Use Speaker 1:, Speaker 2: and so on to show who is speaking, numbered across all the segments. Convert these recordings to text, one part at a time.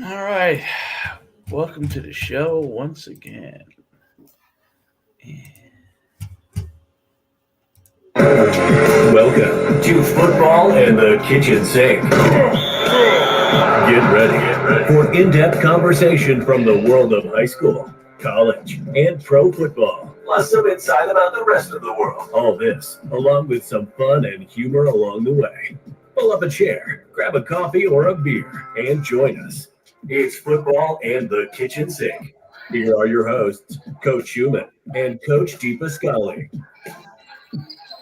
Speaker 1: All right. Welcome to the show once again.
Speaker 2: Welcome to Football and the Kitchen Sink. Get ready for in-depth conversation from the world of high school, college, and pro football. Plus some insight about the rest of the world. All this, along with some fun and humor along the way. Pull up a chair, grab a coffee or a beer, and join us. It's Football and the Kitchen Sink. Here are your hosts, Coach Schuman and Coach Depascale.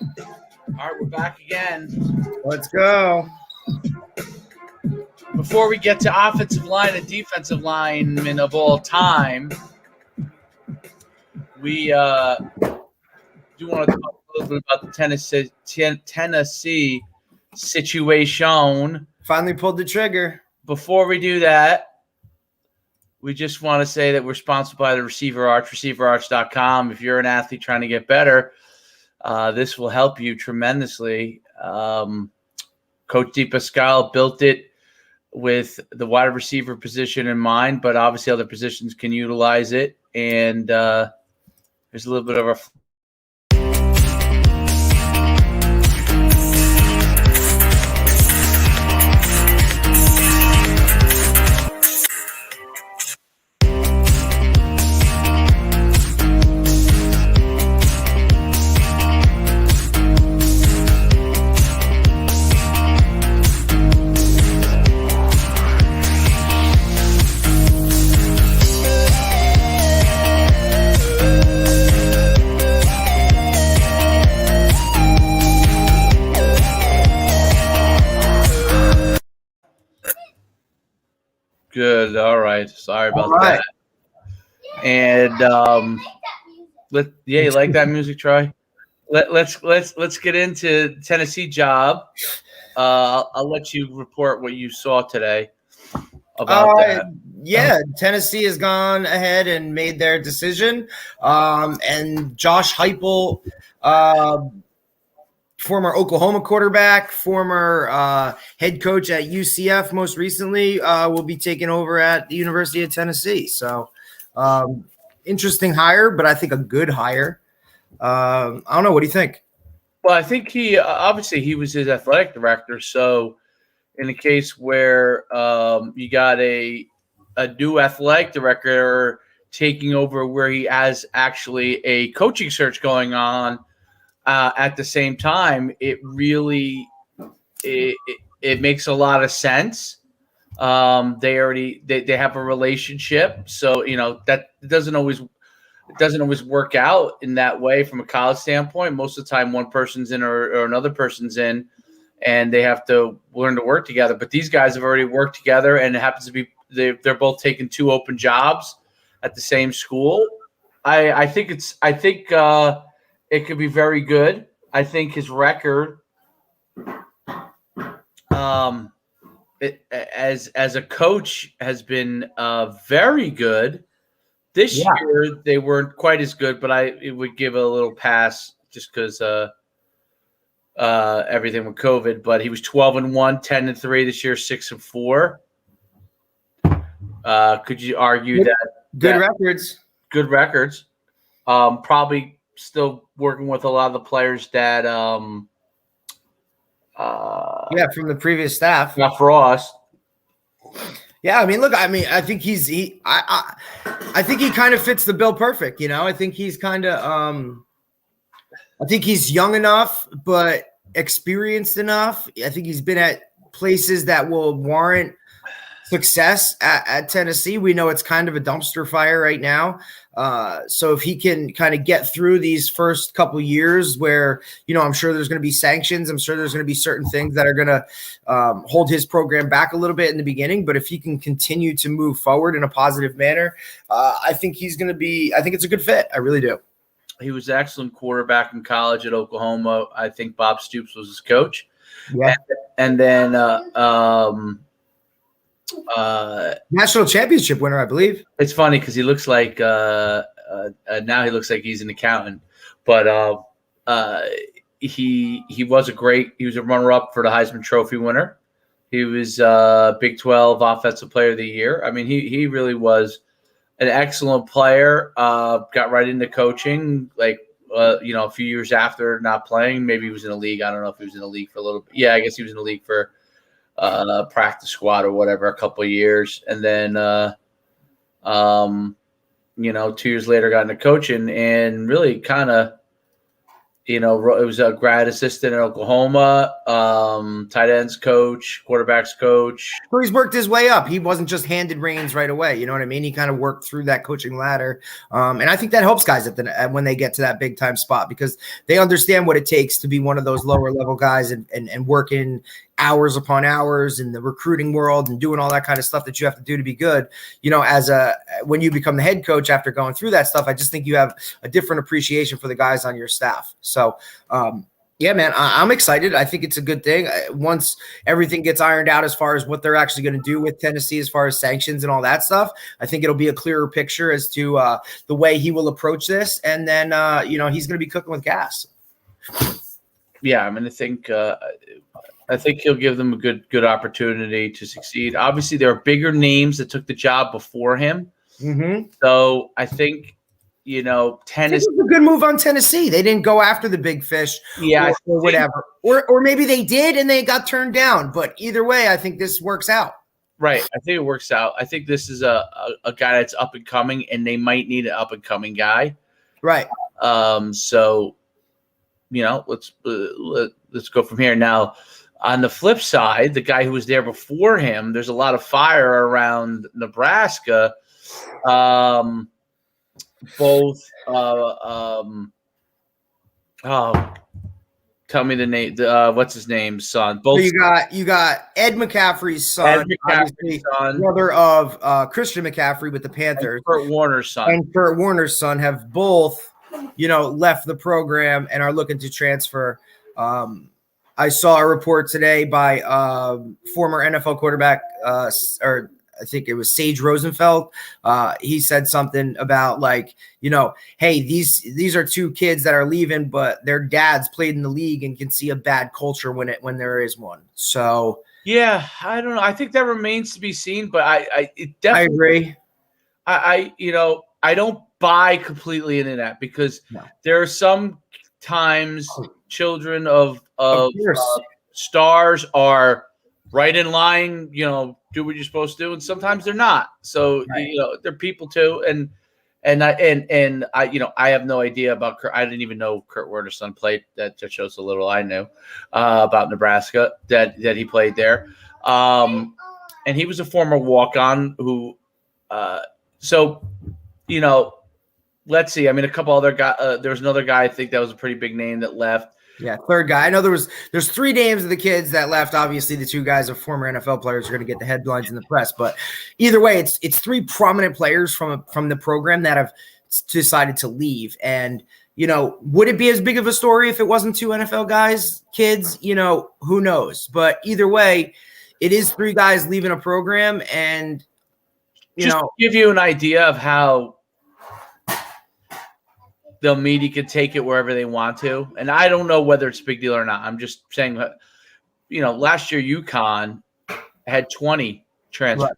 Speaker 1: All right, we're back again.
Speaker 3: Let's go.
Speaker 1: Before we get to offensive line and defensive linemen of all time, we do want to talk a little bit about the Tennessee situation.
Speaker 3: Finally pulled the trigger.
Speaker 1: Before we do that, we just want to say that we're sponsored by the Receiver Arch, receiverarch.com. If you're an athlete trying to get better, this will help you tremendously. Coach Depascale built it with the wide receiver position in mind, but obviously other positions can utilize it. And there's a little bit of a Good. All right. Sorry about that. And you like that music, Troy? Let's get into Tennessee job. I'll let you report what you saw today about that.
Speaker 3: Yeah, Tennessee has gone ahead and made their decision. And Josh Heupel, former Oklahoma quarterback, former head coach at UCF most recently, will be taking over at the University of Tennessee. So interesting hire, but I think a good hire. I don't know. What do you think?
Speaker 1: Well, I think he was his athletic director. So in a case where you got a new athletic director taking over where he has actually a coaching search going on, at the same time, it really it makes a lot of sense. They have a relationship, so that doesn't always work out in that way from a college standpoint. Most of the time, one person's in or another person's in, and they have to learn to work together. But these guys have already worked together, and it happens to be they're both taking two open jobs at the same school. I think it could be very good. I think his record, as a coach, has been very good. This year they weren't quite as good, but it would give a little pass just because everything with COVID. But he was 12-1, 10-3 this year, 6-4. Could you argue that
Speaker 3: good records?
Speaker 1: Good records. Probably still working with a lot of the players that
Speaker 3: from the previous staff.
Speaker 1: Not Frost.
Speaker 3: Yeah, I think I think he kind of fits the bill perfect, I think he's kind of I think he's young enough but experienced enough. I think he's been at places that will warrant success at Tennessee. We know it's kind of a dumpster fire right now. So if he can kind of get through these first couple years where, I'm sure there's going to be sanctions. I'm sure there's going to be certain things that are going to hold his program back a little bit in the beginning. But if he can continue to move forward in a positive manner, I think I think it's a good fit. I really do.
Speaker 1: He was an excellent quarterback in college at Oklahoma. I think Bob Stoops was his coach.
Speaker 3: Yeah.
Speaker 1: And then
Speaker 3: national championship winner, I believe.
Speaker 1: It's funny because he looks like now he looks like he's an accountant, but he was a runner-up for the Heisman Trophy winner. He was Big 12 Offensive Player of the Year. I mean, he really was an excellent player. Got right into coaching, a few years after not playing. Maybe he was in a league. I don't know if he was in a league for a little bit. Yeah, I guess he was in a league for practice squad or whatever, a couple of years. And then, 2 years later got into coaching and really kind of, it was a grad assistant at Oklahoma, tight ends coach, quarterbacks coach.
Speaker 3: So he's worked his way up. He wasn't just handed reins right away. You know what I mean? He kind of worked through that coaching ladder. And I think that helps guys when they get to that big time spot because they understand what it takes to be one of those lower level guys and working hours upon hours in the recruiting world and doing all that kind of stuff that you have to do to be good. When you become the head coach after going through that stuff, I just think you have a different appreciation for the guys on your staff. So, yeah, man, I'm excited. I think it's a good thing. Once everything gets ironed out as far as what they're actually going to do with Tennessee as far as sanctions and all that stuff, I think it'll be a clearer picture as to the way he will approach this. And then, he's going to be cooking with gas.
Speaker 1: Yeah, I mean, I think he'll give them a good opportunity to succeed. Obviously, there are bigger names that took the job before him.
Speaker 3: Mm-hmm.
Speaker 1: So I think, Tennessee
Speaker 3: was a good move on Tennessee. They didn't go after the big fish, or whatever, or maybe they did and they got turned down. But either way, I think this works out. Right.
Speaker 1: I think it works out. I think this is a guy that's up and coming, and they might need an up and coming guy.
Speaker 3: Right.
Speaker 1: So, let's go from here now. On the flip side, the guy who was there before him, there's a lot of fire around Nebraska. Tell me the name. What's his name? Son. Both.
Speaker 3: So you got Ed McCaffrey's son, brother of Christian McCaffrey with the Panthers.
Speaker 1: And Kurt Warner's son.
Speaker 3: Have both, left the program and are looking to transfer. I saw a report today by former NFL quarterback, or I think it was Sage Rosenfeld. He said something about hey, these are two kids that are leaving, but their dads played in the league and can see a bad culture when there is one. So
Speaker 1: yeah, I don't know. I think that remains to be seen, but I
Speaker 3: agree.
Speaker 1: I don't buy completely into that because there are some times children of stars are right in line, do what you're supposed to do, and sometimes they're not. So they're people too, and I have no idea about Kurt. I didn't even know Kurt Warner's son played. That just shows a little I knew about Nebraska that he played there, and he was a former walk-on who. Let's see. I mean, a couple other guys. There was another guy I think that was a pretty big name that left.
Speaker 3: Yeah, third guy. I know there's three names of the kids that left. Obviously, the two guys are former NFL players are going to get the headlines in the press. But either way, it's three prominent players from the program that have decided to leave. And would it be as big of a story if it wasn't two NFL guys, kids? Who knows? But either way, it is three guys leaving a program, and
Speaker 1: just to give you an idea of how the media could take it wherever they want to. And I don't know whether it's a big deal or not. I'm just saying, last year UConn had 20 transfers,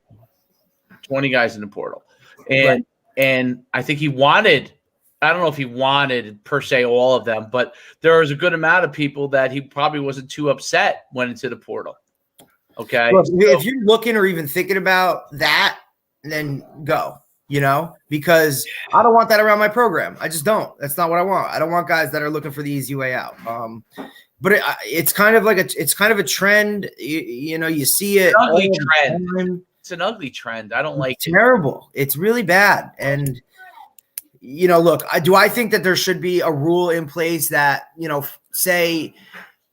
Speaker 1: 20 guys in the portal. And I think I don't know if he wanted per se all of them, but there was a good amount of people that he probably wasn't too upset went into the portal. Okay.
Speaker 3: Look, if you're looking or even thinking about that, then go. Because I don't want that around my program. I just don't. That's not what I want. I don't want guys that are looking for the easy way out. But it's kind of a trend. You see it.
Speaker 1: It's an ugly trend. It's an ugly trend. I don't like it.
Speaker 3: Terrible. It's really bad. And look, do I think that there should be a rule in place that say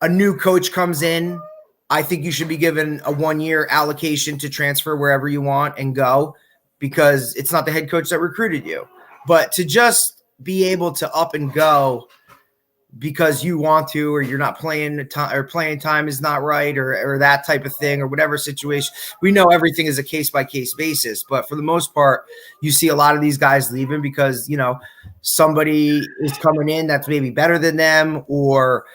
Speaker 3: a new coach comes in? I think you should be given a 1-year allocation to transfer wherever you want and go. Because it's not the head coach that recruited you. But to just be able to up and go because you want to, or you're not playing time is not right, or that type of thing, or whatever situation. We know everything is a case-by-case basis. But for the most part, you see a lot of these guys leaving because, somebody is coming in that's maybe better than them, or,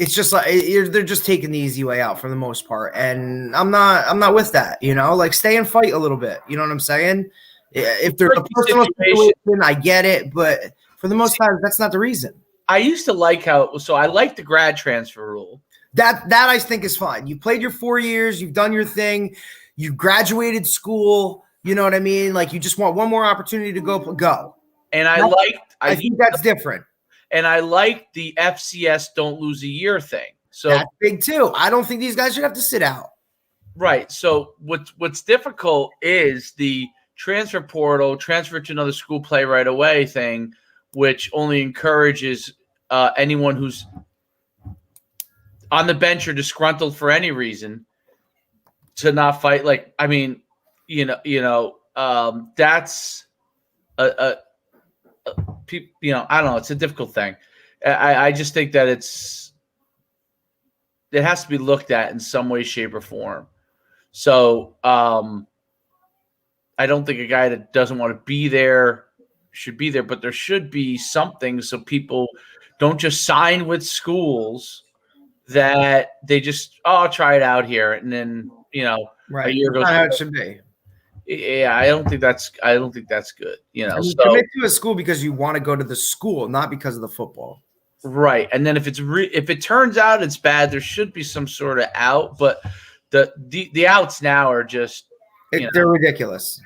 Speaker 3: it's just like they're just taking the easy way out for the most part, and I'm not with that. Like stay and fight a little bit. You know what I'm saying? If there's a personal situation, I get it, but for the most part, that's not the reason.
Speaker 1: I used to like I like the grad transfer rule.
Speaker 3: That I think is fine. You played your 4 years, you've done your thing, you graduated school. You know what I mean? Like you just want one more opportunity to go. And
Speaker 1: I
Speaker 3: think that's different.
Speaker 1: And I like the FCS don't lose a year thing. So
Speaker 3: that's big too. I don't think these guys should have to sit out.
Speaker 1: Right. So what's difficult is the transfer portal, transfer to another school, play right away thing, which only encourages anyone who's on the bench or disgruntled for any reason to not fight. Like, I mean, that's I don't know. It's a difficult thing. I just think that it has to be looked at in some way, shape, or form. So I don't think a guy that doesn't want to be there should be there, but there should be something so people don't just sign with schools that they just, I'll try it out here, and then
Speaker 3: right.
Speaker 1: A year goes.
Speaker 3: That's not how it should be.
Speaker 1: Yeah, I don't think that's good.
Speaker 3: Commit to a school because you want to go to the school, not because of the football.
Speaker 1: Right, and then if it turns out it's bad, there should be some sort of out. But the outs now are just
Speaker 3: they're ridiculous.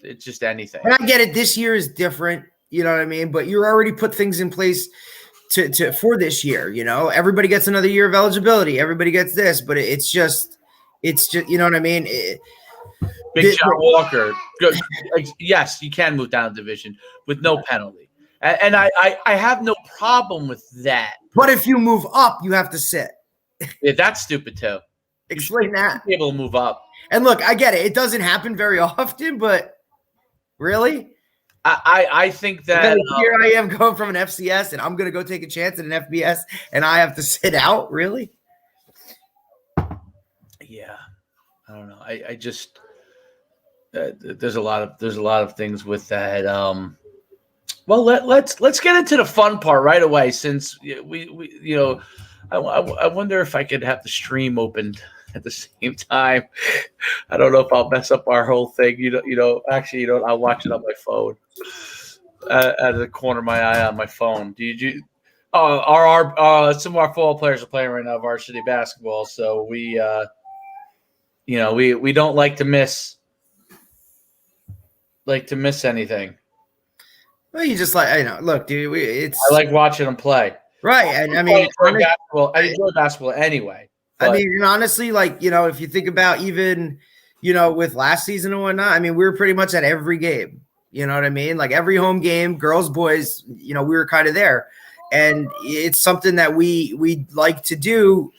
Speaker 1: It's just anything.
Speaker 3: And I get it. This year is different. You know what I mean? But you already put things in place for this year. Everybody gets another year of eligibility. Everybody gets this, but it's just you know what I mean.
Speaker 1: Big John Walker. Good. Yes, you can move down a division with no penalty. And I have no problem with that.
Speaker 3: But if you move up, you have to sit.
Speaker 1: Yeah, that's stupid too.
Speaker 3: Explain that.
Speaker 1: Be able to move up.
Speaker 3: And look, I get it. It doesn't happen very often, but really?
Speaker 1: I think that
Speaker 3: here I am going from an FCS and I'm going to go take a chance at an FBS and I have to sit out? Really?
Speaker 1: Yeah. I don't know. I just there's a lot of things with that. Well, let's get into the fun part right away, since we I wonder if I could have the stream opened at the same time. I don't know if I'll mess up our whole thing. Actually, I'll watch it on my phone, out of the corner of my eye on my phone. Some of our football players are playing right now varsity basketball, so we don't like to miss anything.
Speaker 3: Well, you just look, dude.
Speaker 1: I like watching them play.
Speaker 3: Right, and I mean,
Speaker 1: I enjoy basketball anyway.
Speaker 3: But, I mean, honestly, if you think about even, with last season and whatnot, I mean, we were pretty much at every game. You know what I mean? Like every home game, girls, boys, we were kind of there, and it's something that we like to do.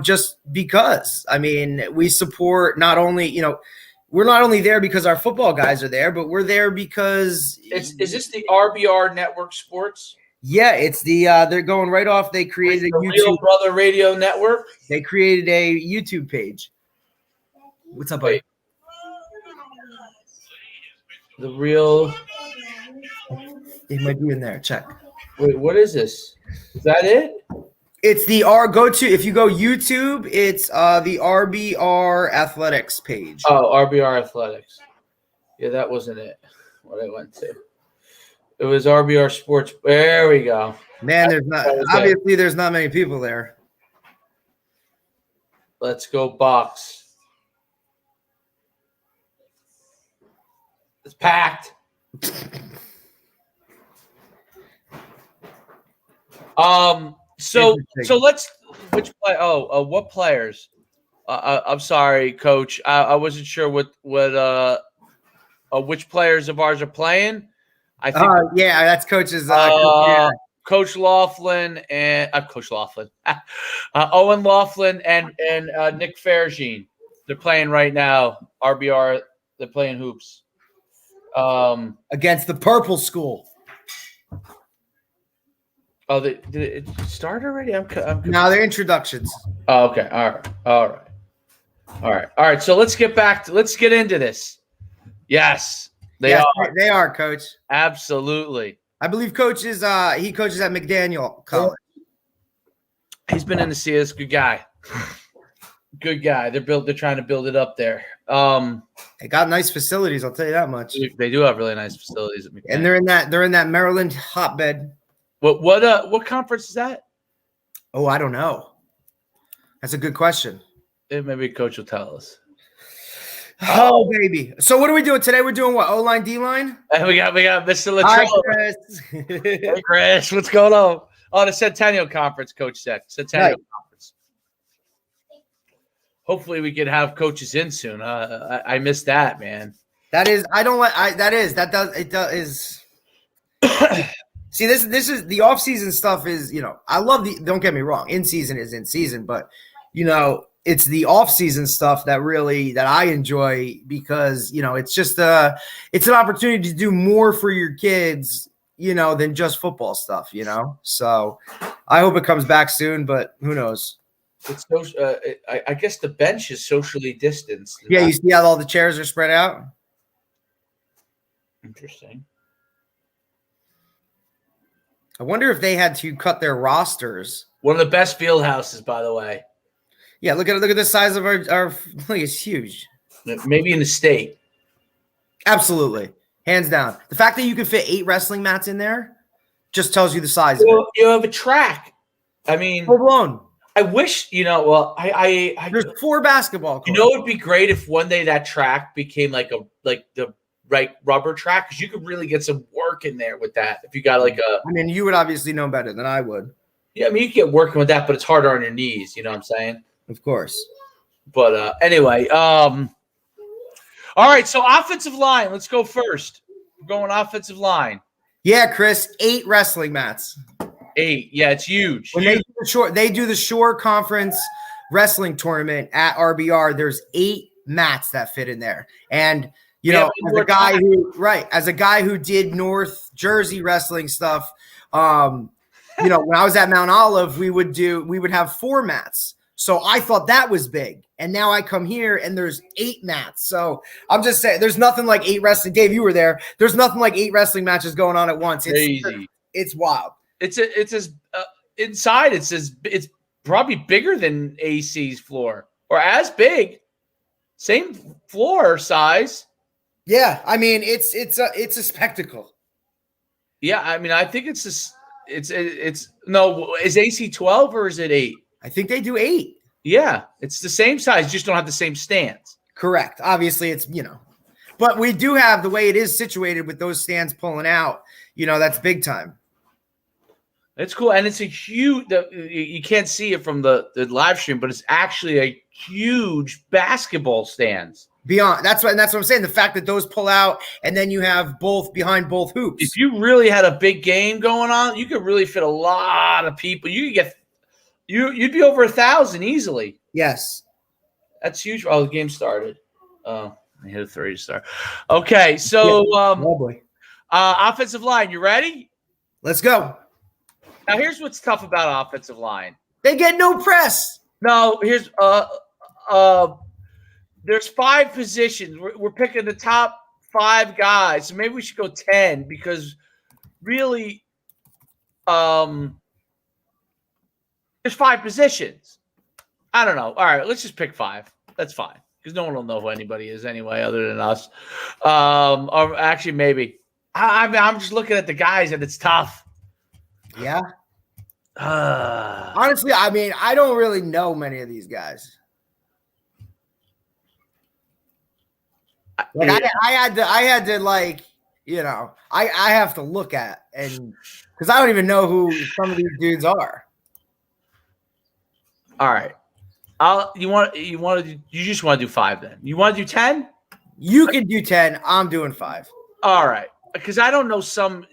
Speaker 3: Just because. I mean, we support not only we're not only there because our football guys are there, but we're there because
Speaker 1: is this the RBR Network Sports?
Speaker 3: Yeah, it's the they're going right off. They created a YouTube
Speaker 1: Real Brother Radio Network.
Speaker 3: They created a YouTube page. What's up, buddy?
Speaker 1: The Real.
Speaker 3: It might be in there. Check.
Speaker 1: Wait, what is this? Is that it?
Speaker 3: It's the if you go YouTube, it's the RBR Athletics page.
Speaker 1: Oh, RBR Athletics. Yeah, that wasn't it. What I went to. It was RBR Sports. There we go.
Speaker 3: Man, there's not many people there.
Speaker 1: Let's go box. It's packed. So let's what players? I'm sorry, Coach. I wasn't sure what which players of ours are playing. I think
Speaker 3: that's Coach's
Speaker 1: Coach Laughlin and Coach Laughlin, Owen Laughlin and Nick Fairgene. They're playing right now. RBR. They're playing hoops
Speaker 3: against the Purple School.
Speaker 1: Oh, did it start already?
Speaker 3: No, they're introductions.
Speaker 1: Oh, okay. All right. So let's get into this. Yes. They
Speaker 3: are, Coach.
Speaker 1: Absolutely.
Speaker 3: I believe Coach is he coaches at McDaniel College.
Speaker 1: He's been in the CS. Good guy. Good guy. They're trying to build it up there.
Speaker 3: They got nice facilities, I'll tell you that much.
Speaker 1: They do have really nice facilities at McMahon.
Speaker 3: And they're in that Maryland hotbed.
Speaker 1: What conference is that?
Speaker 3: Oh, I don't know. That's a good question.
Speaker 1: Maybe Coach will tell us.
Speaker 3: Oh, baby. So what are we doing today? We're doing what? O-line, D-line?
Speaker 1: And we got Mr. Latrell.
Speaker 3: Hi, Chris.
Speaker 1: Hey, Chris. What's going on? Oh, the Centennial Conference, Coach said. Centennial Conference. Hopefully we could have coaches in soon. I missed that, man.
Speaker 3: That is See, this is the off-season stuff is, I love don't get me wrong, in season is in season, but it's the off-season stuff that I enjoy because, it's just it's an opportunity to do more for your kids, than just football stuff, So I hope it comes back soon, but who knows?
Speaker 1: It's I guess the bench is socially distanced.
Speaker 3: Yeah, you see how all the chairs are spread out?
Speaker 1: Interesting.
Speaker 3: I wonder if they had to cut their rosters.
Speaker 1: One of the best field houses, by the way.
Speaker 3: Yeah, look at the size of our look, it's huge.
Speaker 1: Maybe in the state.
Speaker 3: Absolutely. Hands down. The fact that you can fit 8 wrestling mats in there just tells you the size of it.
Speaker 1: You have a track. I mean,
Speaker 3: full blown.
Speaker 1: I wish, I
Speaker 3: there's 4 basketball courts.
Speaker 1: It'd be great if one day that track became like the right rubber track, because you could really get some work in there with that. If you got
Speaker 3: you would obviously know better than I would.
Speaker 1: Yeah, you can get working with that, but it's harder on your knees. You know what I'm saying?
Speaker 3: Of course.
Speaker 1: But anyway, all right. So offensive line, let's go first. We're going offensive line.
Speaker 3: Yeah, Chris, 8 wrestling mats.
Speaker 1: 8. Yeah, it's huge.
Speaker 3: When they do the Shore Conference wrestling tournament at RBR, there's 8 mats that fit in there. And as a guy who did North Jersey wrestling stuff, when I was at Mount Olive, we would have 4 mats. So I thought that was big. And now I come here and there's 8 mats. So I'm just saying there's nothing like 8 wrestling. Dave, you were there. There's nothing like 8 wrestling matches going on at once. It's
Speaker 1: crazy.
Speaker 3: It's wild.
Speaker 1: It's as inside. It's probably bigger than AC's floor, or as big, same floor size.
Speaker 3: Yeah, I mean it's a spectacle.
Speaker 1: Yeah, I mean I think it's no. Is AC 12 or is it 8?
Speaker 3: I think they do 8.
Speaker 1: Yeah, it's the same size. You just don't have the same stands.
Speaker 3: Correct. Obviously, it's but we do have the way it is situated with those stands pulling out. That's big time. It's
Speaker 1: cool, and it's a huge. You can't see it from the live stream, but it's actually a huge basketball stands.
Speaker 3: Beyond that's what I'm saying. The fact that those pull out, and then you have both behind both hoops.
Speaker 1: If you really had a big game going on, you could really fit a lot of people. You could get you'd be over 1,000 easily.
Speaker 3: Yes,
Speaker 1: that's huge. Oh, the game started. Oh, I hit a 3 to start. Okay, so offensive line, you ready?
Speaker 3: Let's go.
Speaker 1: Now, here's what's tough about offensive line.
Speaker 3: They get no press.
Speaker 1: No, here's there's 5 positions. We're picking the top 5 guys. So maybe we should go 10 because really there's 5 positions. I don't know. All right, let's just pick 5. That's fine because no one will know who anybody is anyway other than us. Or actually maybe. I'm just looking at the guys and it's tough.
Speaker 3: Yeah. Honestly, I mean, I don't really know many of these guys. Like I had to I have to look at and because I don't even know who some of these dudes are.
Speaker 1: All right. You just want to do 5 then. You want to do 10?
Speaker 3: You can do 10. I'm doing 5.
Speaker 1: All right. Because I don't know some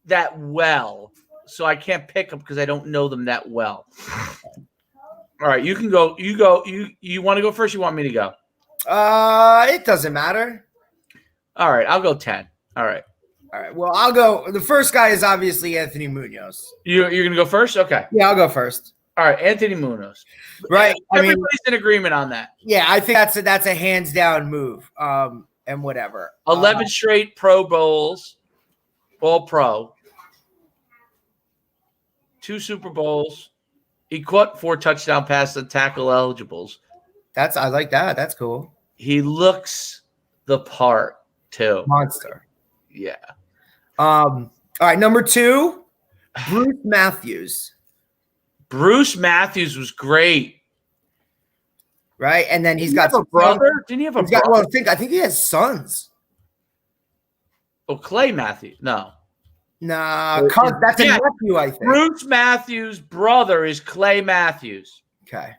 Speaker 1: that well. So I can't pick them because I don't know them that well. All right, you can go. You go. You want to go first? You want me to go?
Speaker 3: It doesn't matter.
Speaker 1: All right, I'll go 10. All right.
Speaker 3: Well, I'll go. The first guy is obviously Anthony Munoz.
Speaker 1: You're gonna go first? Okay.
Speaker 3: Yeah, I'll go first.
Speaker 1: All right, Anthony Munoz.
Speaker 3: Right.
Speaker 1: Everybody's in agreement on that.
Speaker 3: Yeah, I think that's a hands down move. And whatever.
Speaker 1: 11 straight Pro Bowls, All Pro. 2 Super Bowls, He caught 4 touchdown passes and tackle eligibles.
Speaker 3: I like that. That's cool.
Speaker 1: He looks the part too.
Speaker 3: Monster.
Speaker 1: Yeah.
Speaker 3: All right, number 2, Bruce Matthews.
Speaker 1: Bruce Matthews was great.
Speaker 3: Right, and then he's
Speaker 1: Didn't
Speaker 3: got
Speaker 1: he have a brother. Didn't he have a brother?
Speaker 3: Well, I think he has sons.
Speaker 1: Oh, Clay Matthews. No.
Speaker 3: Nah, that's a nephew, I think.
Speaker 1: Bruce Matthews' brother is Clay Matthews.
Speaker 3: Okay.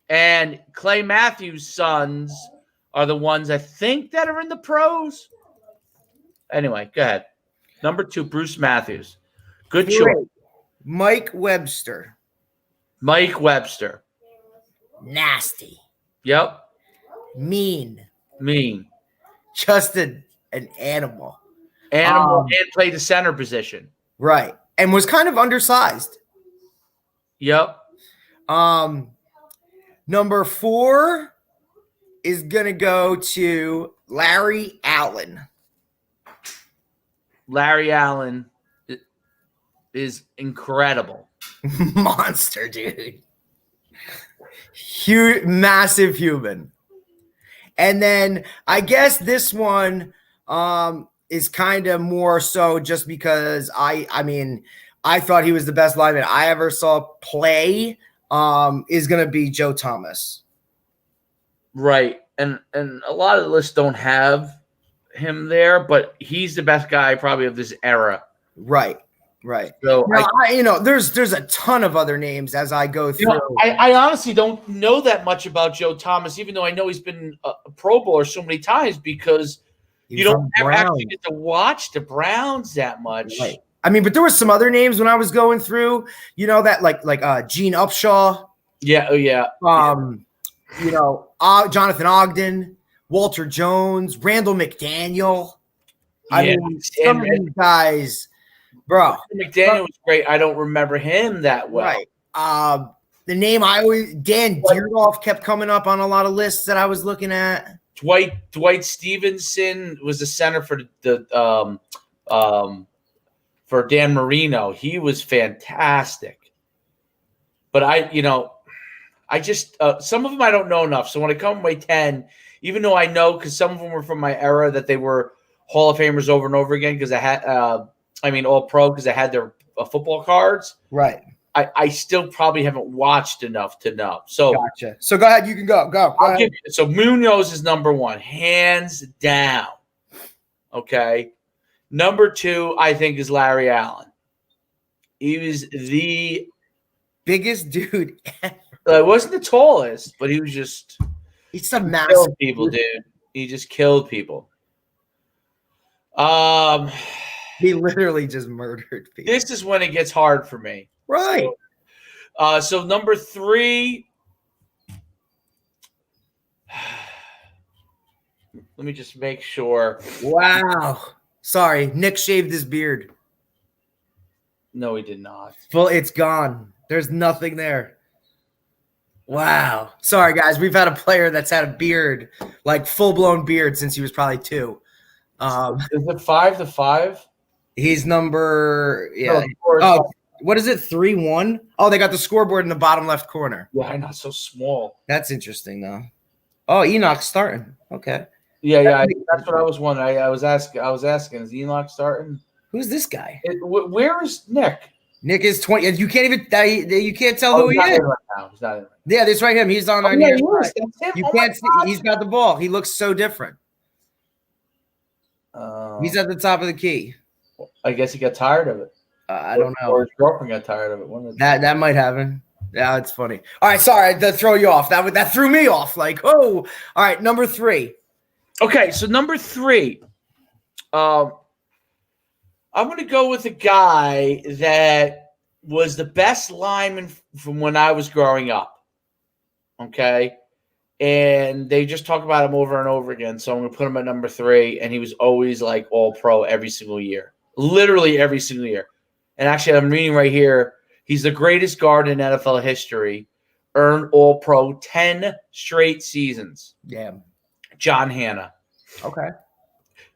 Speaker 1: And Clay Matthews' sons are the ones I think that are in the pros. Anyway, go ahead. Number 2, Bruce Matthews. Good choice.
Speaker 3: Mike Webster.
Speaker 1: Mike Webster.
Speaker 3: Nasty.
Speaker 1: Yep.
Speaker 3: Mean.
Speaker 1: Just
Speaker 3: an animal.
Speaker 1: And played the center position.
Speaker 3: Right. And was kind of undersized.
Speaker 1: Yep.
Speaker 3: Number 4 is going to go to Larry Allen.
Speaker 1: Larry Allen is incredible.
Speaker 3: Monster, dude. Huge, massive human. And then I guess this one is kind of more so just because I thought he was the best lineman I ever saw play. Is going to be Joe Thomas.
Speaker 1: Right. And a lot of the lists don't have him there, but he's the best guy probably of this era.
Speaker 3: Right.
Speaker 1: So
Speaker 3: there's a ton of other names as I go through.
Speaker 1: I honestly don't know that much about Joe Thomas, even though I know he's been a Pro Bowler so many times because you don't ever actually get to watch the Browns that much.
Speaker 3: Right. I mean, but there were some other names when I was going through, that like Gene Upshaw.
Speaker 1: Yeah. Oh yeah.
Speaker 3: Jonathan Ogden, Walter Jones, Randall McDaniel. I mean, some of these guys, bro.
Speaker 1: McDaniel was great. I don't remember him that well.
Speaker 3: Right. The name Dan Dierdorf kept coming up on a lot of lists that I was looking at.
Speaker 1: Dwight Stevenson was the center for for Dan Marino. He was fantastic. But I just some of them I don't know enough. So when I come to my 10, even though I know because some of them were from my era that they were Hall of Famers over and over again because I had All Pro because I had their football cards.
Speaker 3: Right.
Speaker 1: I still probably haven't watched enough to know. So
Speaker 3: gotcha. So go ahead. You can go.
Speaker 1: I'll give you. So Munoz is number 1, hands down. Okay. Number 2, I think, is Larry Allen. He was the
Speaker 3: biggest dude ever.
Speaker 1: He wasn't the tallest, but he was just
Speaker 3: he's a massive
Speaker 1: people, dude. He just killed people.
Speaker 3: He literally just murdered people.
Speaker 1: This is when it gets hard for me.
Speaker 3: Right.
Speaker 1: So number 3. Let me just make sure.
Speaker 3: Wow. Sorry, Nick shaved his beard.
Speaker 1: No, he did not.
Speaker 3: Well, it's gone. There's nothing there. Wow. Sorry, guys. We've had a player that's had a beard, like full-blown beard, since he was probably 2.
Speaker 1: Is it 5 to 5?
Speaker 3: He's number
Speaker 1: No,
Speaker 3: what is it? 3-1? Oh, they got the scoreboard in the bottom left corner.
Speaker 1: Yeah, not so small.
Speaker 3: That's interesting, though. Oh, Enoch's starting. Okay.
Speaker 1: Yeah. That's what I was wondering. I was asking. Is Enoch starting?
Speaker 3: Who's this guy?
Speaker 1: Where is Nick?
Speaker 3: Nick is 20. You can't even. You can't tell who he is.
Speaker 1: Right now. He's not in right
Speaker 3: now. Yeah, that's right. Him. He's on.
Speaker 1: Yeah,
Speaker 3: you can't see. He's got the ball. He looks so different. He's at the top of the key.
Speaker 1: I guess he got tired of it.
Speaker 3: I don't know.
Speaker 1: Or his girlfriend got tired of it.
Speaker 3: That might happen. Yeah, it's funny. All right, sorry to throw you off. That threw me off. Like, oh, all right, number 3.
Speaker 1: Okay, so number 3. I'm going to go with a guy that was the best lineman from when I was growing up. Okay, and they just talk about him over and over again. So I'm going to put him at number 3, and he was always like All Pro every single year, literally every single year. And actually, I'm reading right here. He's the greatest guard in NFL history. Earned All Pro 10 straight seasons.
Speaker 3: Yeah.
Speaker 1: John Hannah.
Speaker 3: Okay.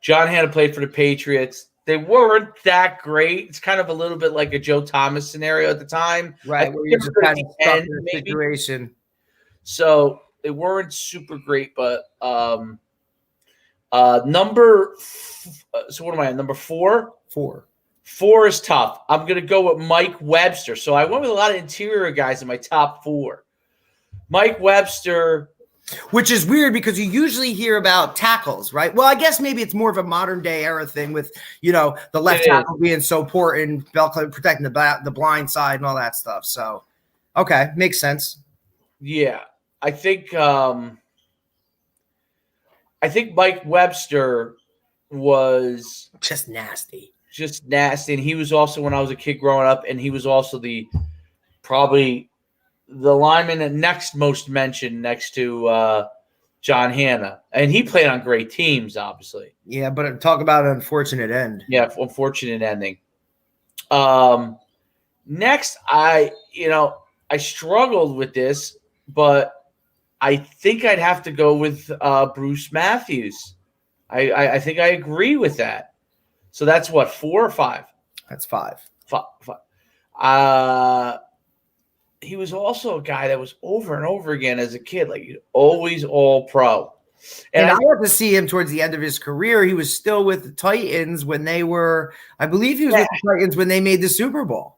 Speaker 1: John Hannah played for the Patriots. They weren't that great. It's kind of a little bit like a Joe Thomas scenario at the time.
Speaker 3: Right, where you're just kind of stuck in a situation.
Speaker 1: So they weren't super great, but so what am I at? Number 4?
Speaker 3: 4.
Speaker 1: 4 is tough. I'm going to go with Mike Webster. So I went with a lot of interior guys in my top 4. Mike Webster.
Speaker 3: Which is weird because you usually hear about tackles, right? Well, I guess maybe it's more of a modern day era thing with, the left tackle being so important, protecting the blind side and all that stuff. So, okay, makes sense.
Speaker 1: Yeah, I think Mike Webster was
Speaker 3: just nasty,
Speaker 1: and he was also, when I was a kid growing up, and he was also probably the lineman that next most mentioned next to John Hanna. And he played on great teams, obviously.
Speaker 3: Yeah, but talk about an unfortunate end.
Speaker 1: Yeah, unfortunate ending. Next, I struggled with this, but I think I'd have to go with Bruce Matthews. I think I agree with that. So that's what, 4 or 5?
Speaker 3: That's 5.
Speaker 1: 5. He was also a guy that was over and over again as a kid, like always all pro.
Speaker 3: And I got to see him towards the end of his career. He was still with the Titans when they were, I believe he was with the Titans when they made the Super Bowl.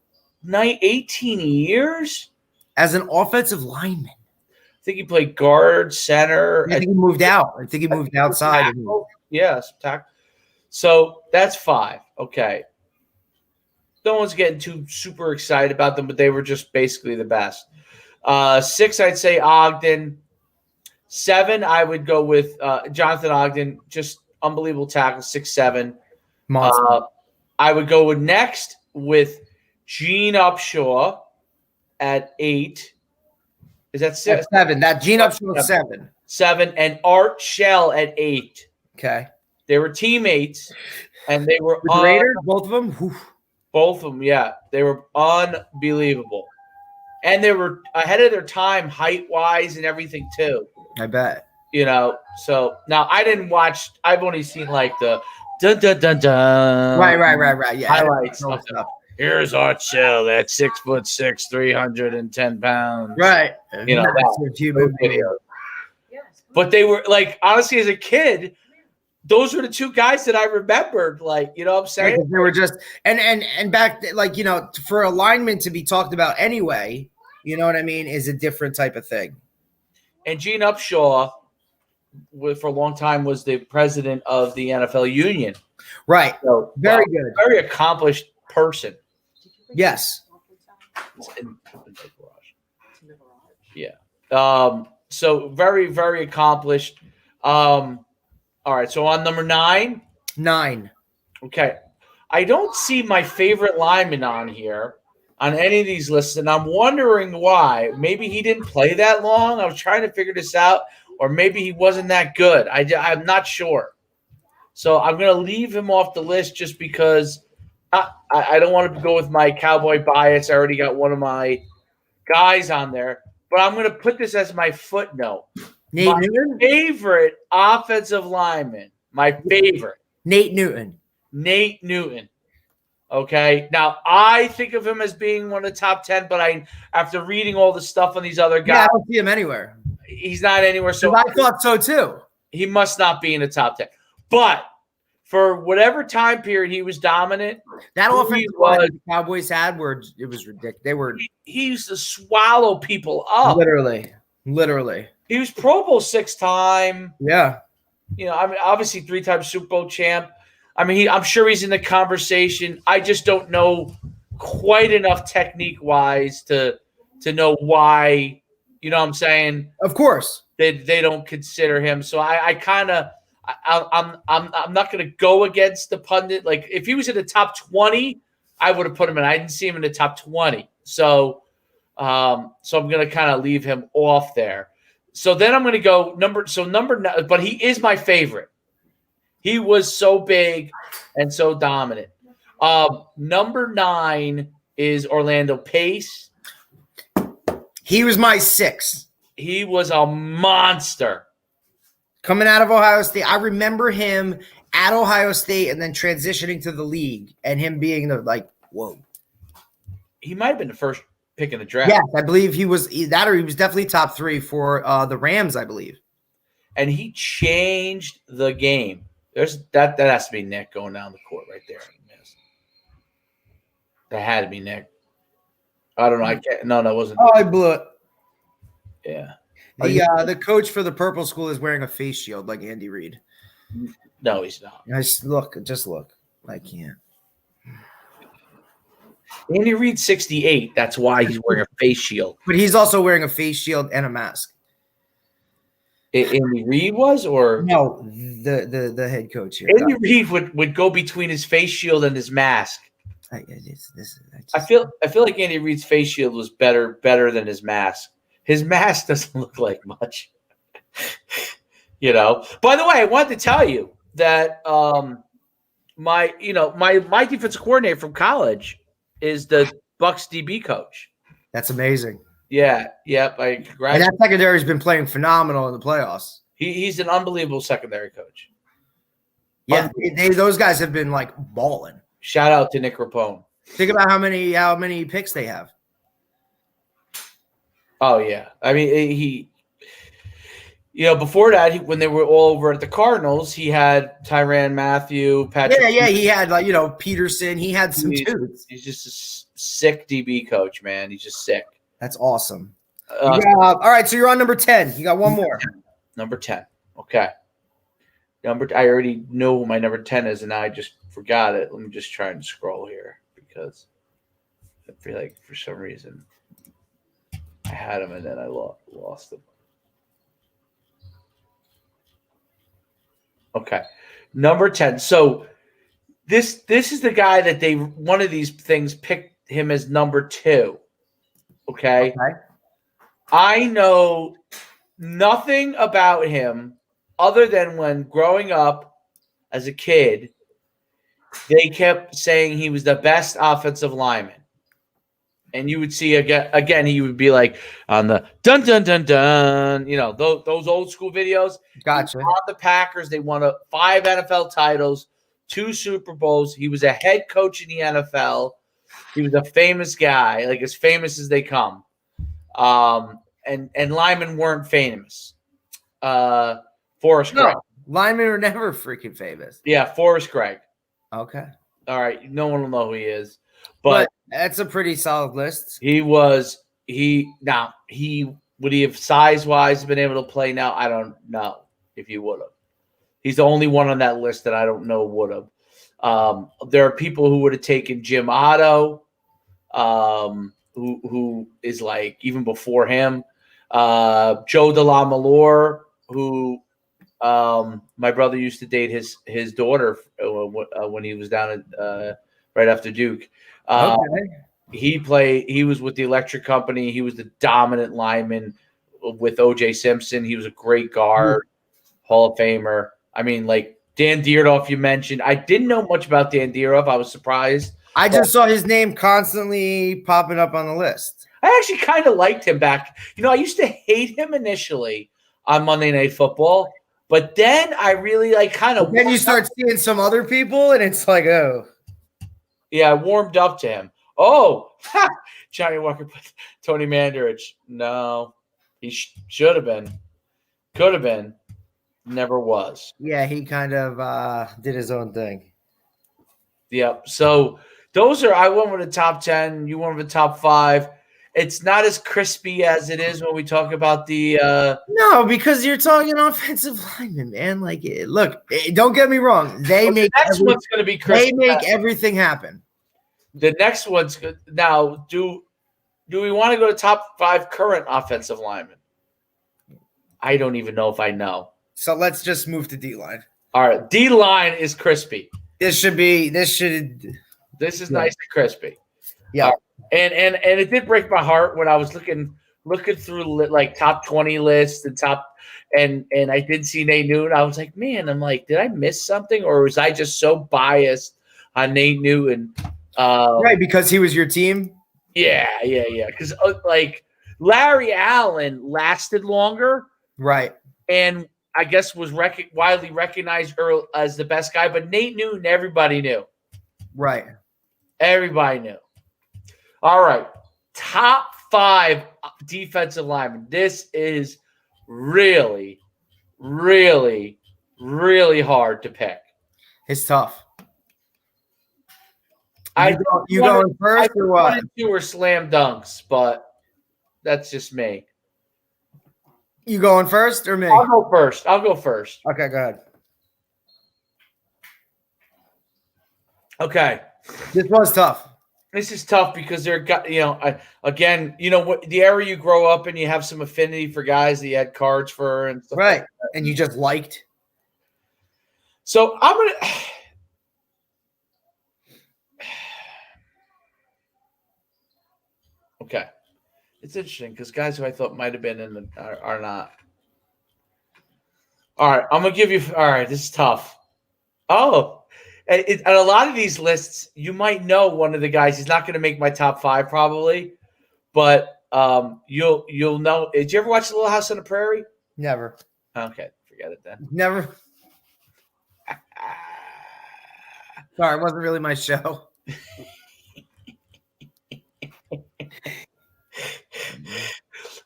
Speaker 1: 18 years?
Speaker 3: As an offensive lineman.
Speaker 1: I think he played guard, center.
Speaker 3: I think he moved out. I think he moved outside.
Speaker 1: Yes. So that's 5. Okay. No one's getting too super excited about them, but they were just basically the best. 6, I'd say Ogden. 7, I would go with Jonathan Ogden, just unbelievable tackle, 6'7". I would go next with Gene Upshaw at 8. Is that 6?
Speaker 3: 7. That Gene Upshaw 7.
Speaker 1: 7, and Art Shell at 8.
Speaker 3: Okay.
Speaker 1: They were teammates, and they were
Speaker 3: the Raiders, both of them? Whew.
Speaker 1: Both of them, yeah. They were unbelievable. And they were ahead of their time height-wise and everything, too.
Speaker 3: I bet.
Speaker 1: So now I didn't watch – I've only seen like the dun-dun-dun-dun.
Speaker 3: Right. Yeah.
Speaker 1: Highlights. Here's Art Shell, that's 6'6", 310 pounds.
Speaker 3: Right.
Speaker 1: That video. But they were, like, honestly, as a kid – those were the 2 guys that I remembered, like, you know what I'm saying?
Speaker 3: They were just and back, like, for a lineman to be talked about anyway, you know what I mean, is a different type of thing.
Speaker 1: And Gene Upshaw, for a long time, was the president of the NFL union.
Speaker 3: Right.
Speaker 1: So,
Speaker 3: very good.
Speaker 1: Very accomplished person.
Speaker 3: Yes.
Speaker 1: In the garage. Yeah. So very, very accomplished. All right, so on number 9?
Speaker 3: 9.
Speaker 1: Okay. I don't see my favorite lineman on here on any of these lists, and I'm wondering why. Maybe he didn't play that long. I was trying to figure this out, or maybe he wasn't that good. I'm not sure. So I'm going to leave him off the list just because I don't want to go with my Cowboy bias. I already got one of my guys on there, but I'm going to put this as my footnote. My favorite offensive lineman,
Speaker 3: Nate Newton.
Speaker 1: Okay. Now, I think of him as being one of the top 10, but after reading all the stuff on these other guys,
Speaker 3: I don't see him anywhere.
Speaker 1: He's not anywhere. So
Speaker 3: I thought so too.
Speaker 1: He must not be in the top 10. But for whatever time period he was dominant,
Speaker 3: that offensive line the Cowboys had, it was ridiculous.
Speaker 1: He used to swallow people up.
Speaker 3: Literally.
Speaker 1: He was Pro Bowl 6-time.
Speaker 3: Yeah.
Speaker 1: Obviously 3-time Super Bowl champ. I'm sure he's in the conversation. I just don't know quite enough technique-wise to know why, you know what I'm saying?
Speaker 3: Of course.
Speaker 1: They don't consider him. So I'm not going to go against the pundit. Like, if he was in the top 20, I would have put him in. I didn't see him in the top 20. So I'm going to kind of leave him off there. So then I'm going to go number 9, but he is my favorite. He was so big and so dominant. Number 9 is Orlando Pace.
Speaker 3: He was my 6.
Speaker 1: He was a monster.
Speaker 3: Coming out of Ohio State. I remember him at Ohio State and then transitioning to the league and him being whoa.
Speaker 1: He might have been the first pick in the draft.
Speaker 3: Yes, I believe he was that, or he was definitely top 3 for the Rams, I believe.
Speaker 1: And he changed the game. There's that has to be Nick going down the court right there. That had to be Nick. I don't know. I can't. No, that wasn't.
Speaker 3: Oh, I blew it.
Speaker 1: Yeah.
Speaker 3: The coach for the purple school is wearing a face shield like Andy Reid.
Speaker 1: No, he's not.
Speaker 3: Just look. I can't.
Speaker 1: Andy Reid 68. That's why he's wearing a face shield.
Speaker 3: But he's also wearing a face shield and a mask.
Speaker 1: Andy Reid was, or
Speaker 3: no, the head coach here.
Speaker 1: Andy Reid would go between his face shield and his mask. I feel like Andy Reid's face shield was better than his mask. His mask doesn't look like much. By the way, I wanted to tell you that my defensive coordinator from college is the Bucs DB coach.
Speaker 3: That's amazing.
Speaker 1: Yeah, yep.
Speaker 3: And that secondary's been playing phenomenal in the playoffs.
Speaker 1: He's an unbelievable secondary coach.
Speaker 3: Yeah, those guys have been balling.
Speaker 1: Shout out to Nick Rapone.
Speaker 3: Think about how many picks they have.
Speaker 1: Oh yeah, I mean he. Before that, when they were all over at the Cardinals, he had Tyrann Mathieu, Patrick.
Speaker 3: Yeah, he had Peterson. He had some dudes.
Speaker 1: He's just a sick DB coach, man. He's just sick.
Speaker 3: That's awesome. All right, so you're on number 10. You got one more.
Speaker 1: Number 10. Okay. I already know who my number 10 is, and now I just forgot it. Let me just try and scroll here because I feel like for some reason I had him and then I lost him. Okay. Number 10. So this is the guy that one of these things picked him as number 2. Okay. I know nothing about him other than when growing up as a kid, they kept saying he was the best offensive lineman. And you would see again, he would be like on the dun dun dun dun, those old school videos.
Speaker 3: Gotcha.
Speaker 1: On the Packers, they won 5 NFL titles, 2 Super Bowls. He was a head coach in the NFL. He was a famous guy, like as famous as they come. And linemen weren't famous. Forrest Gregg.
Speaker 3: Linemen are never freaking famous.
Speaker 1: Yeah, Forrest Gregg.
Speaker 3: Okay.
Speaker 1: All right. No one will know who he is. But
Speaker 3: that's a pretty solid list.
Speaker 1: Would he have size-wise been able to play now? I don't know if he would have. He's the only one on that list that I don't know would have. There are people who would have taken Jim Otto, who is even before him. Joe DeLamalore, who my brother used to date his daughter when he was down at right after Duke. He was with the Electric Company. He was the dominant lineman with O.J. Simpson. He was a great guard, Hall of Famer. I mean, Dan Dierdorf you mentioned. I didn't know much about Dan Dierdorf. I was surprised.
Speaker 3: I just saw his name constantly popping up on the list.
Speaker 1: I actually kind of liked him back. I used to hate him initially on Monday Night Football, but then I really
Speaker 3: Then you start seeing some other people, and it's oh.
Speaker 1: Yeah, I warmed up to him. Oh, Johnny Walker, Tony Mandarich. No, he should have been. Could have been. Never was.
Speaker 3: Yeah, he kind of did his own thing.
Speaker 1: Yep. So I went with the top 10. You went with the top 5. It's not as crispy as it is when we talk about the
Speaker 3: No, because you're talking offensive linemen, man. Look, don't get me wrong. They make
Speaker 1: the next one's going to be crispy.
Speaker 3: They make everything happen.
Speaker 1: The next one's good. Now, do we want to go to top 5 current offensive linemen? I don't even know if I know.
Speaker 3: So let's just move to D-line.
Speaker 1: All right, D-line is crispy.
Speaker 3: This is nice
Speaker 1: and crispy.
Speaker 3: Yeah.
Speaker 1: And it did break my heart when I was looking through top 20 lists and I did see Nate Newton. I was like, man, did I miss something, or was I just so biased on Nate Newton?
Speaker 3: Right, because he was your team.
Speaker 1: Yeah. Because Larry Allen lasted longer,
Speaker 3: right?
Speaker 1: And I guess, was widely recognized as the best guy, but Nate Newton, everybody knew.
Speaker 3: Right.
Speaker 1: Everybody knew. All right. Top 5 defensive linemen. This is really, really, really hard to pick.
Speaker 3: It's tough.
Speaker 1: You
Speaker 3: going first or what?
Speaker 1: 2 are slam dunks, but that's just me.
Speaker 3: You going first or me?
Speaker 1: I'll go first.
Speaker 3: Okay, go ahead.
Speaker 1: Okay.
Speaker 3: This was tough.
Speaker 1: This is tough because they're got, again, what the era you grow up in, you have some affinity for guys that you had cards for and stuff.
Speaker 3: Right.
Speaker 1: Like that.
Speaker 3: And you just liked.
Speaker 1: So I'm going to. Okay. It's interesting because guys who I thought might have been in the are not. All right. I'm going to give you. All right. This is tough. Oh. And a lot of these lists, you might know one of the guys. He's not going to make my top 5 probably, but you'll know. Did you ever watch The Little House on the Prairie?
Speaker 3: Never.
Speaker 1: Okay, forget it then.
Speaker 3: Never. Sorry, it wasn't really my show.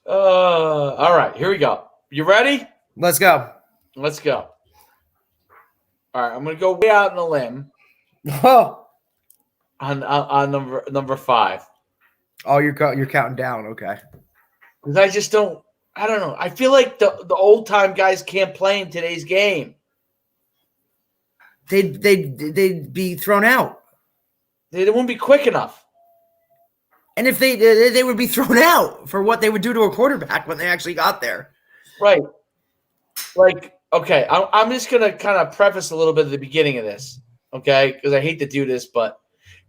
Speaker 1: All right, here we go. You ready?
Speaker 3: Let's go.
Speaker 1: Let's go. All right, I'm going to go way out on a limb
Speaker 3: Oh,
Speaker 1: on number 5.
Speaker 3: oh, you're counting down. Okay.
Speaker 1: Because I don't know. I feel like the old time guys can't play in today's game.
Speaker 3: They'd be thrown out.
Speaker 1: They wouldn't be quick enough.
Speaker 3: And if they would be thrown out for what they would do to a quarterback when they actually got there.
Speaker 1: Right. Like, okay, I'm just going to kind of preface a little bit at the beginning of this, okay, because I hate to do this, but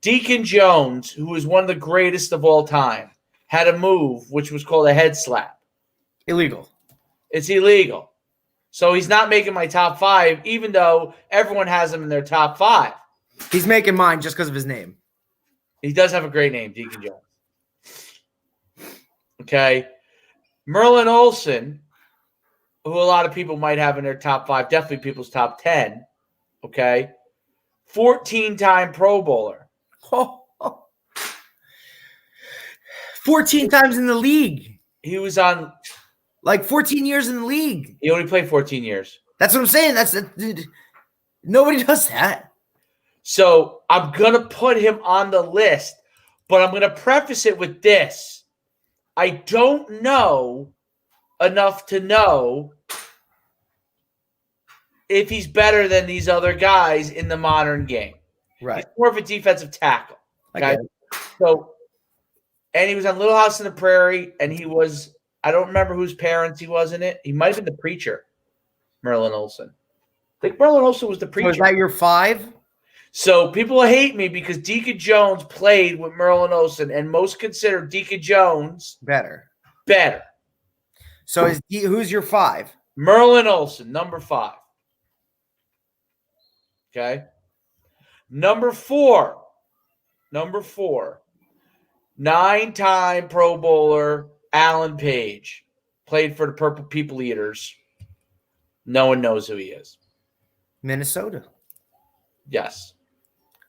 Speaker 1: Deacon Jones, who is one of the greatest of all time, had a move which was called a head slap.
Speaker 3: Illegal.
Speaker 1: It's illegal. So he's not making my top 5, even though everyone has him in their top 5.
Speaker 3: He's making mine just because of his name.
Speaker 1: He does have a great name, Deacon Jones. Okay. Merlin Olsen, who a lot of people might have in their top 5, definitely people's top 10. Okay. 14-time Pro Bowler.
Speaker 3: 14 times in the league.
Speaker 1: He was on.
Speaker 3: Like 14 years in the league.
Speaker 1: He only played 14 years.
Speaker 3: That's what I'm saying. Dude, nobody does that.
Speaker 1: So I'm going to put him on the list, but I'm going to preface it with this. I don't know enough to know if he's better than these other guys in the modern game.
Speaker 3: Right.
Speaker 1: He's more of a defensive tackle. Okay.
Speaker 3: Okay.
Speaker 1: So, and he was on Little House on the Prairie, and he was, I don't remember whose parents he was in it. He might have been the preacher, Merlin Olsen. I think Merlin Olsen was the preacher.
Speaker 3: Was that your 5?
Speaker 1: So people hate me because Deacon Jones played with Merlin Olsen, and most consider Deacon Jones
Speaker 3: better.
Speaker 1: So
Speaker 3: who's your 5?
Speaker 1: Merlin Olsen, number 5. Okay. Number 4. 9-time Pro Bowler Alan Page. Played for the Purple People Eaters. No one knows who he is.
Speaker 3: Minnesota.
Speaker 1: Yes.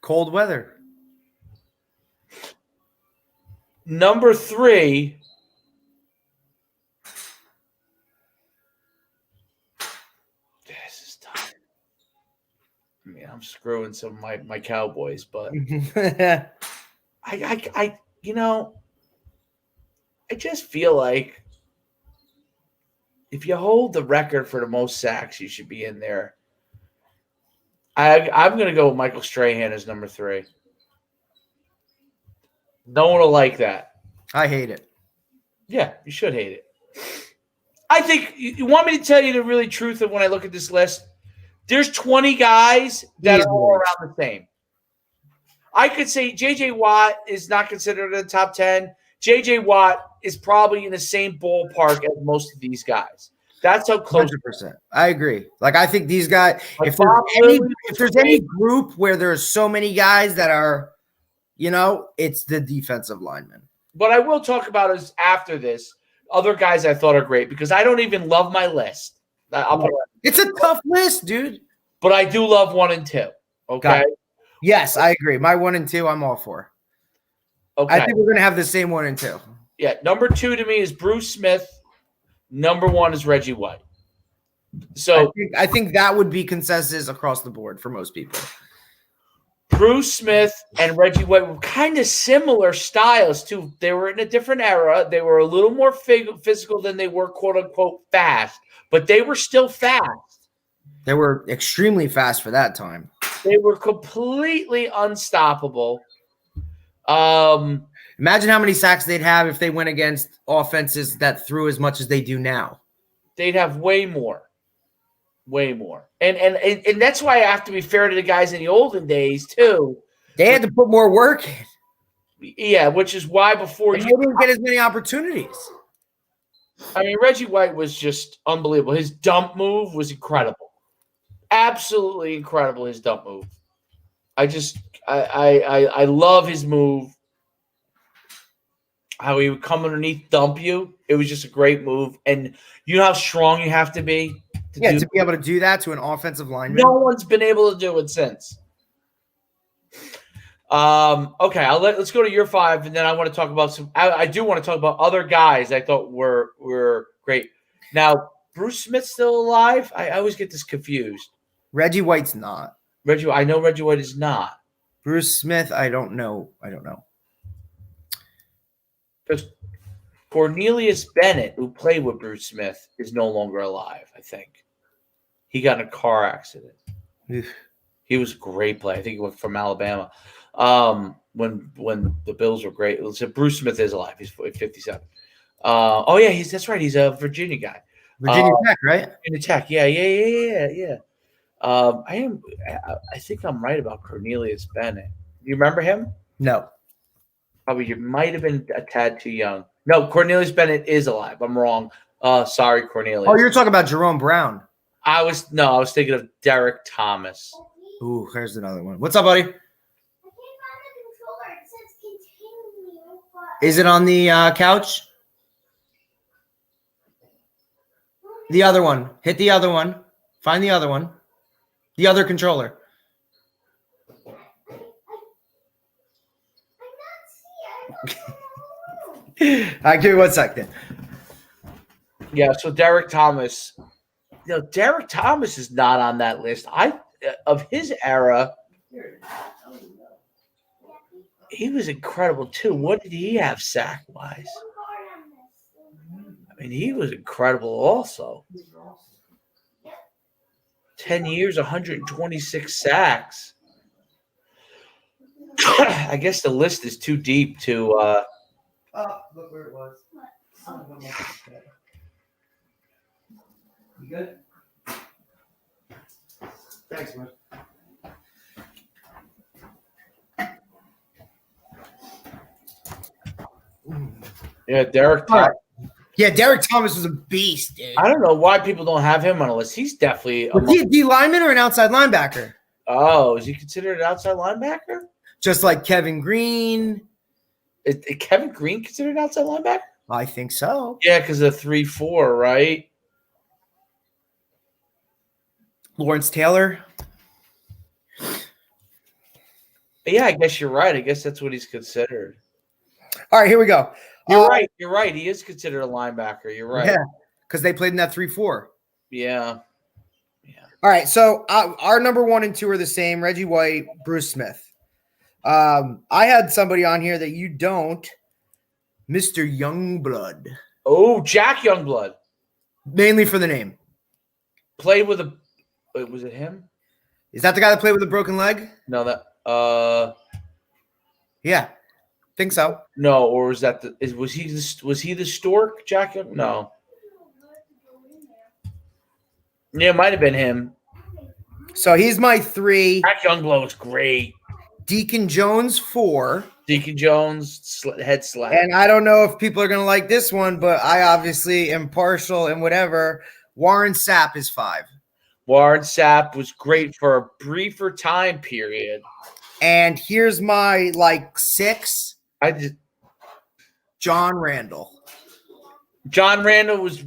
Speaker 3: Cold weather.
Speaker 1: Number 3. This is tough. I mean, I'm screwing some of my Cowboys, but I just feel like if you hold the record for the most sacks, you should be in there. I'm going to go with Michael Strahan as number 3. No one will like that.
Speaker 3: I hate it.
Speaker 1: Yeah, you should hate it. I think you want me to tell you the really truth of when I look at this list? There's 20 guys that are all around the same. I could say J.J. Watt is not considered in the top 10. J.J. Watt is probably in the same ballpark as most of these guys. That's how close.
Speaker 3: 100%. I agree. Like, I think these guys, if there's any group where there's so many guys that are, it's the defensive linemen.
Speaker 1: What I will talk about is after this, other guys I thought are great because I don't even love my list.
Speaker 3: It's a tough list, dude.
Speaker 1: But I do love 1 and 2. Okay.
Speaker 3: Yes, I agree. My 1 and 2, I'm all for.
Speaker 1: Okay.
Speaker 3: I think we're gonna have the same 1 and 2.
Speaker 1: Yeah. Number 2 to me is Bruce Smith. Number 1 is Reggie White. So
Speaker 3: I think that would be consensus across the board for most people.
Speaker 1: Bruce Smith and Reggie White were kind of similar styles too. They were in a different era. They were a little more physical than they were quote unquote fast, but they were still fast.
Speaker 3: They were extremely fast for that time.
Speaker 1: They were completely unstoppable.
Speaker 3: Imagine how many sacks they'd have if they went against offenses that threw as much as they do now.
Speaker 1: They'd have way more. Way more. And that's why I have to be fair to the guys in the olden days, too.
Speaker 3: They had to put more work in.
Speaker 1: Yeah, which is why before
Speaker 3: you didn't get as many opportunities.
Speaker 1: I mean, Reggie White was just unbelievable. His dump move was incredible. Absolutely incredible, his dump move. I love his move. How he would come underneath, dump you. It was just a great move. And you know how strong you have to be?
Speaker 3: To be able to do that to an offensive lineman.
Speaker 1: No one's been able to do it since. Okay, let's go to your 5, and then I want to talk about some. I do want to talk about other guys I thought were great. Now, Bruce Smith's still alive. I always get this confused.
Speaker 3: Reggie White's not.
Speaker 1: I know Reggie White is not.
Speaker 3: Bruce Smith, I don't know.
Speaker 1: Because Cornelius Bennett, who played with Bruce Smith, is no longer alive, I think. He got in a car accident. He was a great player. I think he went from Alabama. When the Bills were great. So Bruce Smith is alive. He's 57. That's right. He's a Virginia guy.
Speaker 3: Virginia Tech, right?
Speaker 1: Virginia Tech. Yeah. I think I'm right about Cornelius Bennett. You remember him?
Speaker 3: No.
Speaker 1: Probably you might have been a tad too young. No, Cornelius Bennett is alive. I'm wrong. Sorry, Cornelius.
Speaker 3: Oh, you're talking about Jerome Brown.
Speaker 1: I was thinking of Derek Thomas.
Speaker 3: Ooh, here's another one. What's up, buddy? Is it on the couch? The other one. Hit the other one. Find the other one. The other controller. All right, give me 1 second.
Speaker 1: Yeah, so Derek Thomas. Derek Thomas is not on that list. Of his era, he was incredible too. What did he have sack-wise? I mean, he was incredible also. 10 years, 126 sacks. I guess the list is too deep to
Speaker 3: look where it was. You good? Thanks, man.
Speaker 1: Yeah, Derek Thomas.
Speaker 3: Yeah, Derek Thomas was a beast, dude.
Speaker 1: I don't know why people don't have him on the list. He's definitely
Speaker 3: Was he a D lineman or an outside linebacker?
Speaker 1: Oh, is he considered an outside linebacker?
Speaker 3: Just like Kevin Green.
Speaker 1: Is Kevin Green considered an outside linebacker?
Speaker 3: I think so.
Speaker 1: Yeah, because of 3-4, right?
Speaker 3: Lawrence Taylor.
Speaker 1: Yeah, I guess you're right. I guess that's what he's considered.
Speaker 3: All right, here we go.
Speaker 1: You're right. You're right. He is considered a linebacker. You're right.
Speaker 3: Yeah, because they played in that 3-4.
Speaker 1: Yeah.
Speaker 3: All right, so our number 1 and 2 are the same. Reggie White, Bruce Smith. I had somebody on here that you don't. Mr. Youngblood.
Speaker 1: Oh, Jack Youngblood.
Speaker 3: Mainly for the name.
Speaker 1: Played with a – was it him?
Speaker 3: Is that the guy that played with a broken leg?
Speaker 1: No, that
Speaker 3: yeah. Think so.
Speaker 1: No, or was that was he the stork, Jack? No. Yeah, it might have been him.
Speaker 3: So he's my 3.
Speaker 1: Jack Youngblood was great.
Speaker 3: Deacon Jones 4.
Speaker 1: Deacon Jones head slap.
Speaker 3: And I don't know if people are going to like this one, but I obviously am partial and whatever. Warren Sapp is 5.
Speaker 1: Warren Sapp was great for a briefer time period.
Speaker 3: And here's my 6.
Speaker 1: John
Speaker 3: John Randall.
Speaker 1: John Randall was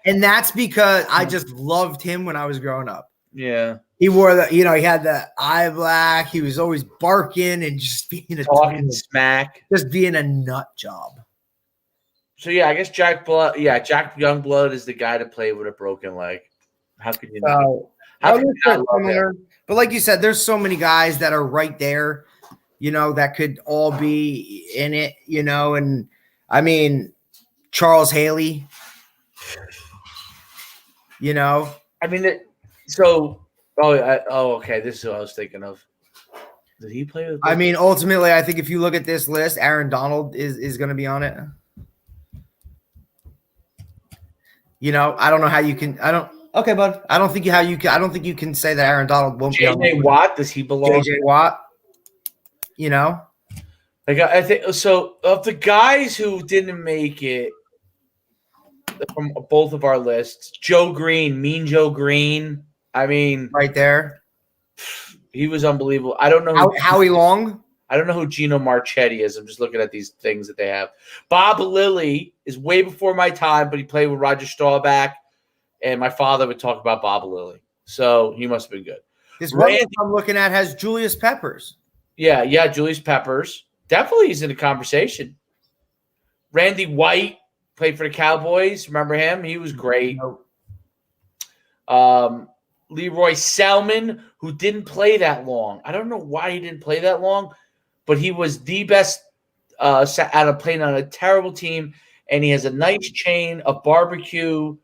Speaker 3: And that's because I just loved him when I was growing up.
Speaker 1: Yeah.
Speaker 3: He wore he had the eye black. He was always barking and just being
Speaker 1: talking smack.
Speaker 3: Just being a nut job.
Speaker 1: So, yeah, I guess Jack Youngblood is the guy to play with a broken leg. How could you not? But
Speaker 3: like you said, there's so many guys that are right there, that could all be in it, and I mean, Charles Haley,
Speaker 1: okay. This is what I was thinking of. Did he play with?
Speaker 3: I mean, ultimately, I think if you look at this list, Aaron Donald is going to be on it. I don't know how you can. Okay, bud. I don't think you can say that Aaron Donald won't be on.
Speaker 1: J.J. Watt, does he belong?
Speaker 3: J.J. Watt.
Speaker 1: I think so. Of the guys who didn't make it from both of our lists, Joe Green, Mean Joe Green. I mean,
Speaker 3: right there,
Speaker 1: he was unbelievable. I don't know
Speaker 3: Howie Long.
Speaker 1: I don't know who Gino Marchetti is. I'm just looking at these things that they have. Bob Lilly is way before my time, but he played with Roger Staubach, and my father would talk about Bob Lilly, so he must have been good.
Speaker 3: This one I'm looking at has Julius Peppers.
Speaker 1: Yeah, Julius Peppers. Definitely he's in the conversation. Randy White played for the Cowboys. Remember him? He was great. Leroy Selman, who didn't play that long. I don't know why he didn't play that long, but he was the best out of playing on a terrible team, and he has a nice chain of barbecue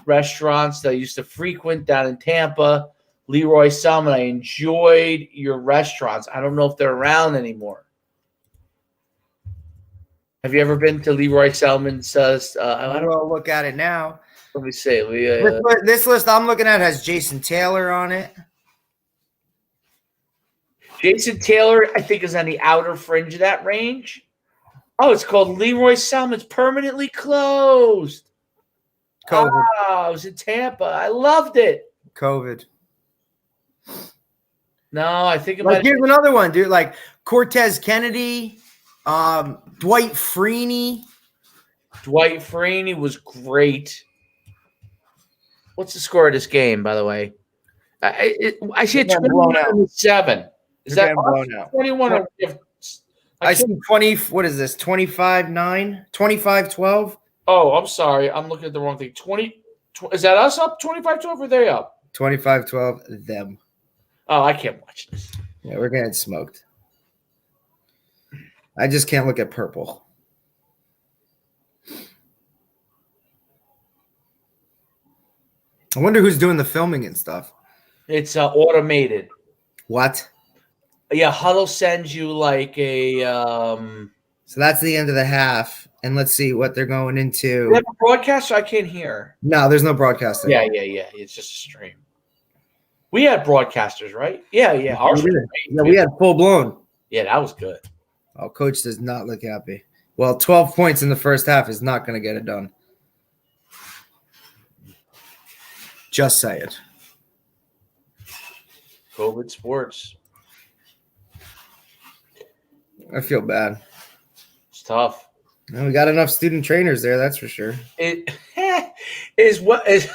Speaker 1: restaurants that I used to frequent down in Tampa. Leroy Selman, I enjoyed your restaurants. I don't know if they're around anymore. Have you ever been to Leroy Selman's? I don't know.
Speaker 3: Look at it now.
Speaker 1: Let me see.
Speaker 3: This list I'm looking at has Jason Taylor on it.
Speaker 1: Jason Taylor, I think, is on the outer fringe of that range. Oh, it's called Leroy Selman's Permanently Closed.
Speaker 3: COVID.
Speaker 1: Oh, it was in Tampa. I loved it.
Speaker 3: COVID.
Speaker 1: No, I think it might.
Speaker 3: Here's another one, dude. Like Cortez Kennedy, Dwight Freeney.
Speaker 1: Dwight Freeney was great. What's the score of this game, by the way? I see 21-7. Is that 21?
Speaker 3: I see 20. What is this? 25-9? 25-12?
Speaker 1: Oh, I'm sorry. I'm looking at the wrong thing. 20. Is that us up 25-12 or they up?
Speaker 3: 25-12, them.
Speaker 1: Oh, I can't watch this.
Speaker 3: Yeah, we're getting smoked. I just can't look at purple. I wonder who's doing the filming and stuff.
Speaker 1: It's automated.
Speaker 3: What?
Speaker 1: Yeah, Huddle sends you like a.
Speaker 3: So that's the end of the half, and let's see what they're going into.
Speaker 1: You have a broadcaster? I can't hear.
Speaker 3: No, there's no broadcaster.
Speaker 1: Yeah. It's just a stream. We had broadcasters, right? Yeah.
Speaker 3: We had full blown.
Speaker 1: Yeah, that was good.
Speaker 3: Oh, coach does not look happy. Well, 12 points in the first half is not going to get it done. Just say it.
Speaker 1: COVID sports.
Speaker 3: I feel bad.
Speaker 1: It's tough.
Speaker 3: Well, we got enough student trainers there, that's for sure.
Speaker 1: It is what is.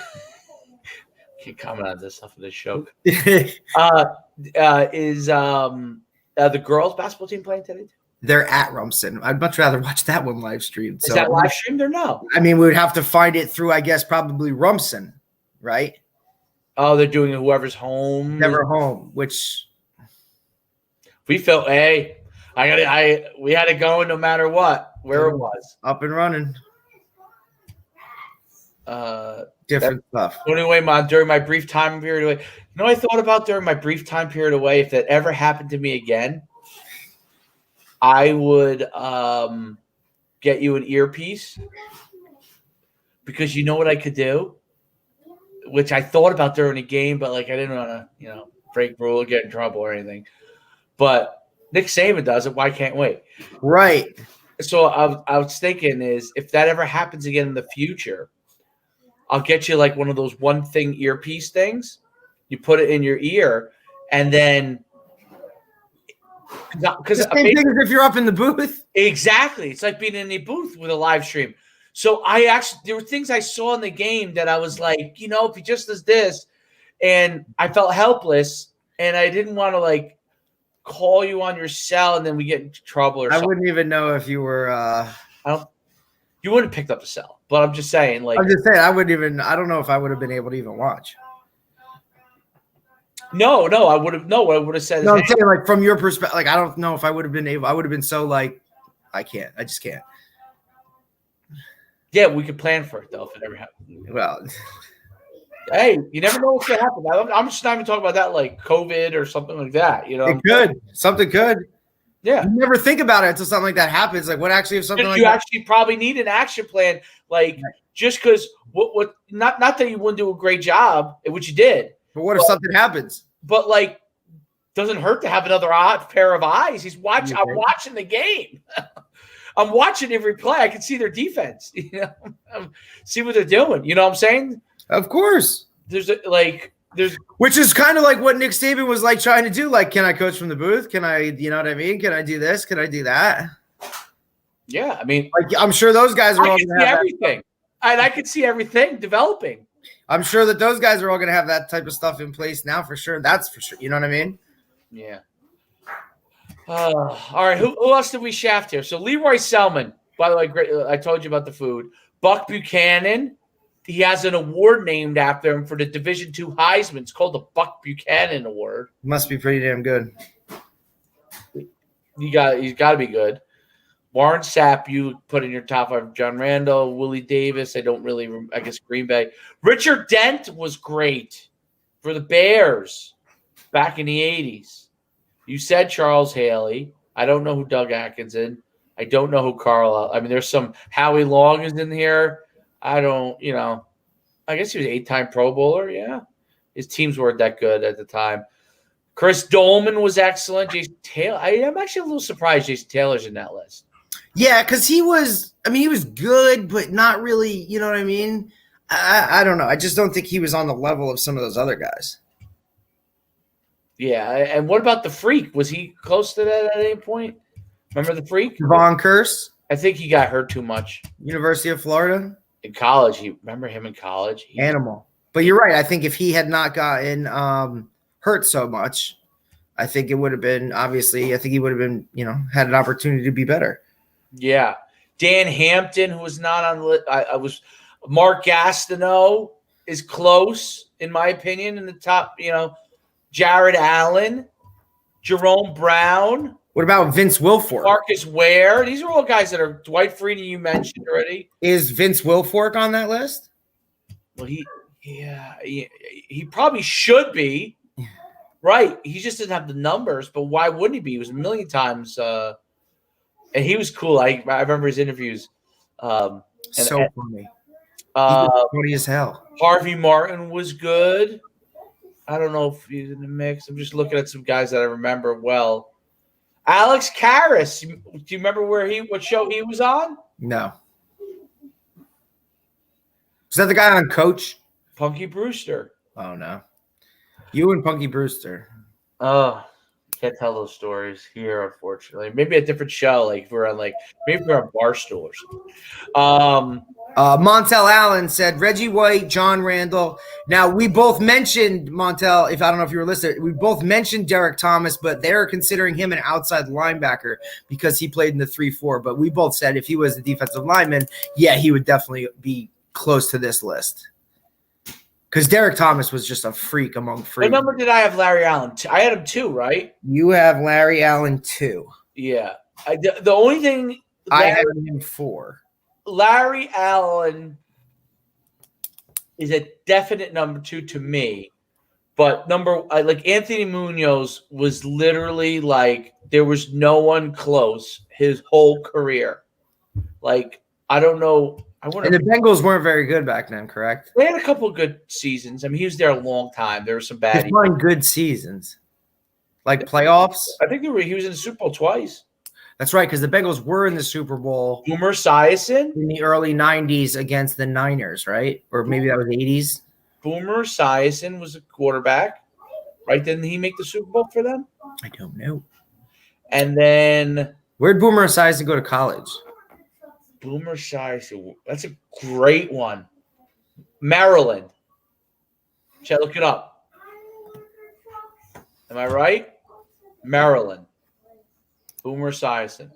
Speaker 1: Can't comment on this stuff of this show. Is the girls' basketball team playing today?
Speaker 3: They're at Rumson. I'd much rather watch that one live streamed.
Speaker 1: Is that live streamed or no?
Speaker 3: I mean, we would have to find it through, I guess, probably Rumson, right?
Speaker 1: Oh, they're doing whoever's home.
Speaker 3: Never home, which
Speaker 1: we felt. Hey, we had it going no matter what, where it was.
Speaker 3: Up and running. Different stuff.
Speaker 1: Anyway, during my brief time period away, I thought about during my brief time period away, if that ever happened to me again, I would get you an earpiece, because you know what I could do, which I thought about during the game, but like I didn't want to, break rule or get in trouble or anything. But Nick Saban does it. Why can't wait?
Speaker 3: Right.
Speaker 1: So I was thinking is if that ever happens again in the future, I'll get you like one of those one thing earpiece things. You put it in your ear, and then because
Speaker 3: the same thing as if you're up in the booth.
Speaker 1: Exactly, it's like being in the booth with a live stream. So there were things I saw in the game that I was like, if he just does this, and I felt helpless, and I didn't want to like call you on your cell and then we get into trouble or something.
Speaker 3: I wouldn't even know if you were.
Speaker 1: You wouldn't have picked up the cell, but I'm just saying, like,
Speaker 3: I'm just saying, I don't know if I would have been able to even watch.
Speaker 1: No, I would have. No, what I would have said.
Speaker 3: No, I'm saying, like, from your perspective, like, I don't know if I would have been able. I would have been so like, I just can't.
Speaker 1: Yeah, we could plan for it though if it ever happened.
Speaker 3: Well,
Speaker 1: hey, you never know what's gonna happen. I'm just not even talking about that, like COVID or something like that.
Speaker 3: It could. Something could.
Speaker 1: Yeah.
Speaker 3: You never think about it until something like that happens. Like, what actually if something like
Speaker 1: you
Speaker 3: that?
Speaker 1: actually probably need an action plan, like just because what not that you wouldn't do a great job, which you did.
Speaker 3: But what if something happens?
Speaker 1: But like, doesn't hurt to have another pair of eyes. I'm watching the game. I'm watching every play. I can see their defense. See what they're doing. You know what I'm saying?
Speaker 3: Of course.
Speaker 1: There's
Speaker 3: which is kind of like what Nick Saban was like trying to do. Like, can I coach from the booth? Can I, you know what I mean? Can I do this? Can I do that?
Speaker 1: Yeah, I mean,
Speaker 3: like, I'm sure those guys are all going to have
Speaker 1: everything, and I could see everything developing.
Speaker 3: I'm sure that those guys are all going to have that type of stuff in place now for sure. That's for sure. You know what I mean?
Speaker 1: Yeah. All right. Who else did we shaft here? So Leroy Selman, by the way, great. I told you about the food. Buck Buchanan. He has an award named after him for the Division II Heisman. It's called the Buck Buchanan Award.
Speaker 3: Must be pretty damn good.
Speaker 1: He's got to be good. Warren Sapp, you put in your top 5. John Randall, Willie Davis. I guess Green Bay. Richard Dent was great for the Bears back in the 80s. You said Charles Haley. I don't know who Doug Atkinson. I don't know who Carl. I mean, there's some Howie Long is in here. I don't, I guess he was an 8-time Pro Bowler. Yeah. His teams weren't that good at the time. Chris Dolman was excellent. Jason Taylor. I'm actually a little surprised Jason Taylor's in that list.
Speaker 3: Yeah, because he was good, but not really, you know what I mean? I don't know. I just don't think he was on the level of some of those other guys.
Speaker 1: Yeah. And what about the Freak? Was he close to that at any point? Remember the Freak?
Speaker 3: Von Curse.
Speaker 1: I think he got hurt too much.
Speaker 3: University of Florida.
Speaker 1: In college, remember him in college?
Speaker 3: Animal. But you're right. I think if he had not gotten hurt so much, I think it would have been, obviously, I think he would have been, had an opportunity to be better.
Speaker 1: Yeah. Dan Hampton, who was not on the Mark Gastineau is close, in my opinion, in the top, Jared Allen, Jerome Brown.
Speaker 3: What about Vince Wilfork?
Speaker 1: Marcus Ware. These are all guys that are Dwight Freeney you mentioned already.
Speaker 3: Is Vince Wilfork on that list?
Speaker 1: Well, he probably should be. Right. He just didn't have the numbers, but why wouldn't he be? He was a million times. And he was cool. I remember his interviews.
Speaker 3: Funny. Funny as hell.
Speaker 1: Harvey Martin was good. I don't know if he's in the mix. I'm just looking at some guys that I remember well. Alex Karras. Do you remember what show he was on?
Speaker 3: No. Is that the guy on Coach?
Speaker 1: Punky Brewster.
Speaker 3: Oh, no. You and Punky Brewster.
Speaker 1: Oh, can't tell those stories here, unfortunately. Maybe a different show, maybe we're on Barstool or something.
Speaker 3: Montel Allen said Reggie White, John Randall. Now, we both mentioned Montel, I don't know if you were listening, we both mentioned Derek Thomas, but they're considering him an outside linebacker because he played in the 3-4. But we both said if he was a defensive lineman, yeah, he would definitely be close to this list. Because Derek Thomas was just a freak among freaks.
Speaker 1: What number did I have Larry Allen? I had him 2, right?
Speaker 3: You have Larry Allen 2.
Speaker 1: Yeah. The only thing
Speaker 3: I had him 4.
Speaker 1: Larry Allen is a definite number 2 to me. But Anthony Munoz was literally there was no one close his whole career. I don't know.
Speaker 3: And the Bengals weren't very good back then, correct?
Speaker 1: They had a couple of good seasons. I mean, he was there a long time. There were some bad.
Speaker 3: Define good seasons, like playoffs.
Speaker 1: I think he was in the Super Bowl twice.
Speaker 3: That's right, because the Bengals were in the Super Bowl.
Speaker 1: Boomer Esiason
Speaker 3: in the early '90s against the Niners, right? Or maybe that was '80s.
Speaker 1: Boomer Esiason was a quarterback, right? Didn't he make the Super Bowl for them?
Speaker 3: I don't know.
Speaker 1: And then
Speaker 3: where'd Boomer Esiason go to college?
Speaker 1: Boomer Esiason. That's a great one. Maryland. Chat, look it up. Am I right? Maryland. Boomer Esiason.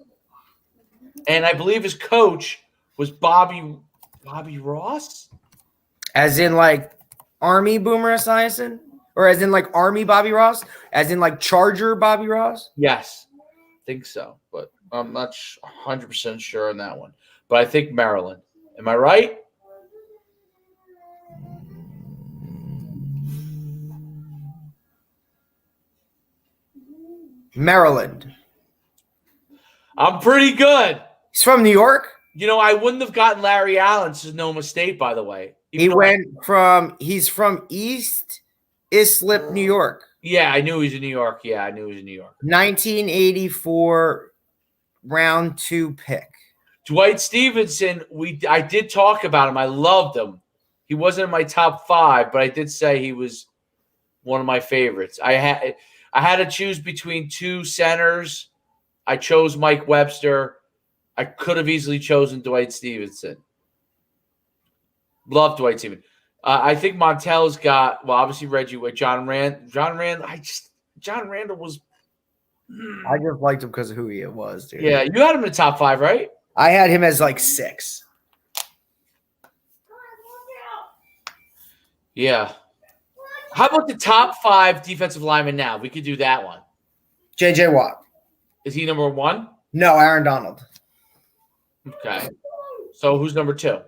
Speaker 1: And I believe his coach was Bobby Ross?
Speaker 3: As in like Army Boomer Esiason? Or as in like Army Bobby Ross? As in like Charger Bobby Ross?
Speaker 1: Yes. I think so. But I'm not 100% sure on that one. But I think Maryland. Am I right?
Speaker 3: Maryland.
Speaker 1: I'm pretty good.
Speaker 3: He's from New York?
Speaker 1: You know, I wouldn't have gotten Larry Allen to Sonoma State, by the way.
Speaker 3: He's from East Islip, New York.
Speaker 1: Yeah, I knew he was in New York.
Speaker 3: 1984 round 2 pick.
Speaker 1: Dwight Stevenson, I did talk about him. I loved him. He wasn't in my top 5, but I did say he was one of my favorites. I had to choose between 2 centers. I chose Mike Webster. I could have easily chosen Dwight Stevenson. Love Dwight Stevenson. I think Montel's got, well, obviously Reggie with John Randall. John Randall was.
Speaker 3: I just liked him because of who he was, dude.
Speaker 1: Yeah, you had him in the top 5, right?
Speaker 3: I had him as like 6.
Speaker 1: Yeah. How about the top 5 defensive linemen now? We could do that one.
Speaker 3: J.J. Watt.
Speaker 1: Is he number 1?
Speaker 3: No, Aaron Donald.
Speaker 1: Okay. So who's number 2?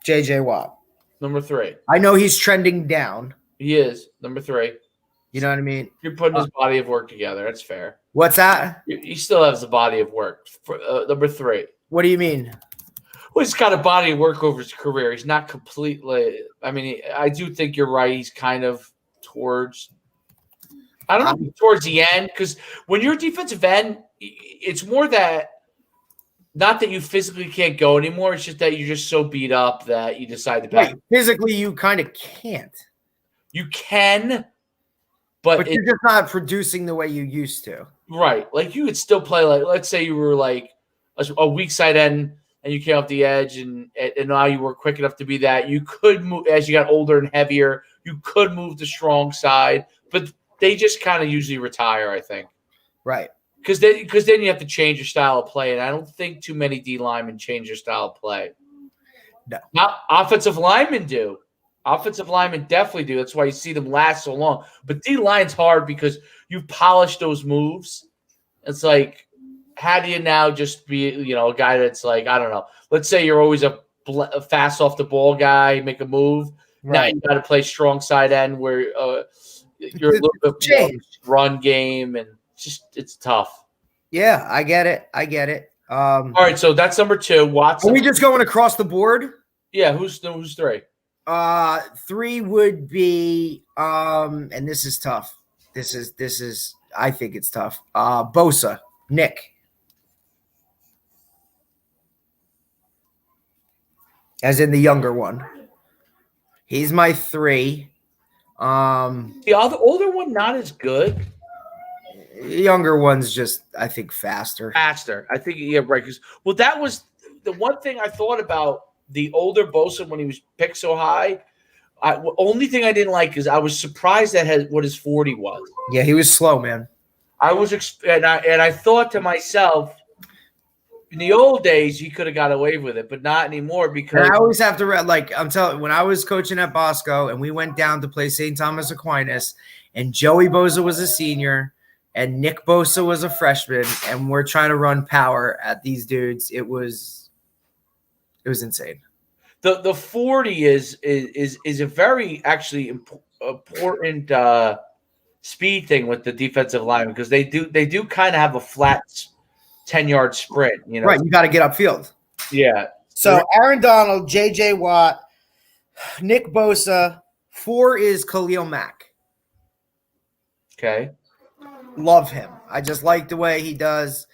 Speaker 3: J.J. Watt.
Speaker 1: Number 3.
Speaker 3: I know he's trending down.
Speaker 1: He is. Number 3.
Speaker 3: You know what I mean?
Speaker 1: You're putting his body of work together. That's fair.
Speaker 3: What's that?
Speaker 1: He still has a body of work. For, number 3.
Speaker 3: What do you mean?
Speaker 1: Well, he's got a body of work over his career. He's not completely – I mean, I do think you're right. He's kind of towards – I don't know, towards the end. Because when you're a defensive end, it's more that – not that you physically can't go anymore. It's just that you're just so beat up that you decide to back.
Speaker 3: Right. Physically, you kind of can't.
Speaker 1: You can, but
Speaker 3: you're just not producing the way you used to.
Speaker 1: Right. Like you could still play like, let's say you were like a weak side end and you came off the edge and now you were quick enough to be that. You could move as you got older and heavier. You could move the strong side, but they just kind of usually retire, I think.
Speaker 3: Right.
Speaker 1: Because then you have to change your style of play, and I don't think too many D linemen change their style of play.
Speaker 3: No.
Speaker 1: Now, offensive linemen do. Offensive linemen definitely do. That's why you see them last so long. But D line's hard because you've polished those moves. It's like, how do you now just be, a guy that's like, I don't know. Let's say you're always a fast off the ball guy, make a move. Right. Now you got to play strong side end where you're a little bit more run game and. It's tough.
Speaker 3: Yeah, I get it. All
Speaker 1: right, so that's number 2. Watson.
Speaker 3: Are we just going across the board?
Speaker 1: Yeah, who's 3?
Speaker 3: 3 would be and this is tough. This is I think it's tough. Bosa, Nick. As in the younger one. He's my 3.
Speaker 1: The older one not as good.
Speaker 3: Younger one's just, I think, faster.
Speaker 1: I think, yeah, right. Well, that was the one thing I thought about the older Bosa when he was picked so high. Only thing I didn't like is I was surprised at what his 40 was.
Speaker 3: Yeah, he was slow, man.
Speaker 1: I was, and I thought to myself, in the old days, you could have got away with it, but not anymore because
Speaker 3: and I always have to I'm telling you, when I was coaching at Bosco and we went down to play St. Thomas Aquinas, and Joey Bosa was a senior. And Nick Bosa was a freshman, and we're trying to run power at these dudes. It was insane.
Speaker 1: The 40 is a very actually important speed thing with the defensive line because they do kind of have a flat 10-yard sprint.
Speaker 3: Right? You got to get upfield.
Speaker 1: Yeah.
Speaker 3: So Aaron Donald, J.J. Watt, Nick Bosa. 4 is Khalil Mack.
Speaker 1: Okay.
Speaker 3: Love him. I just like the way he does,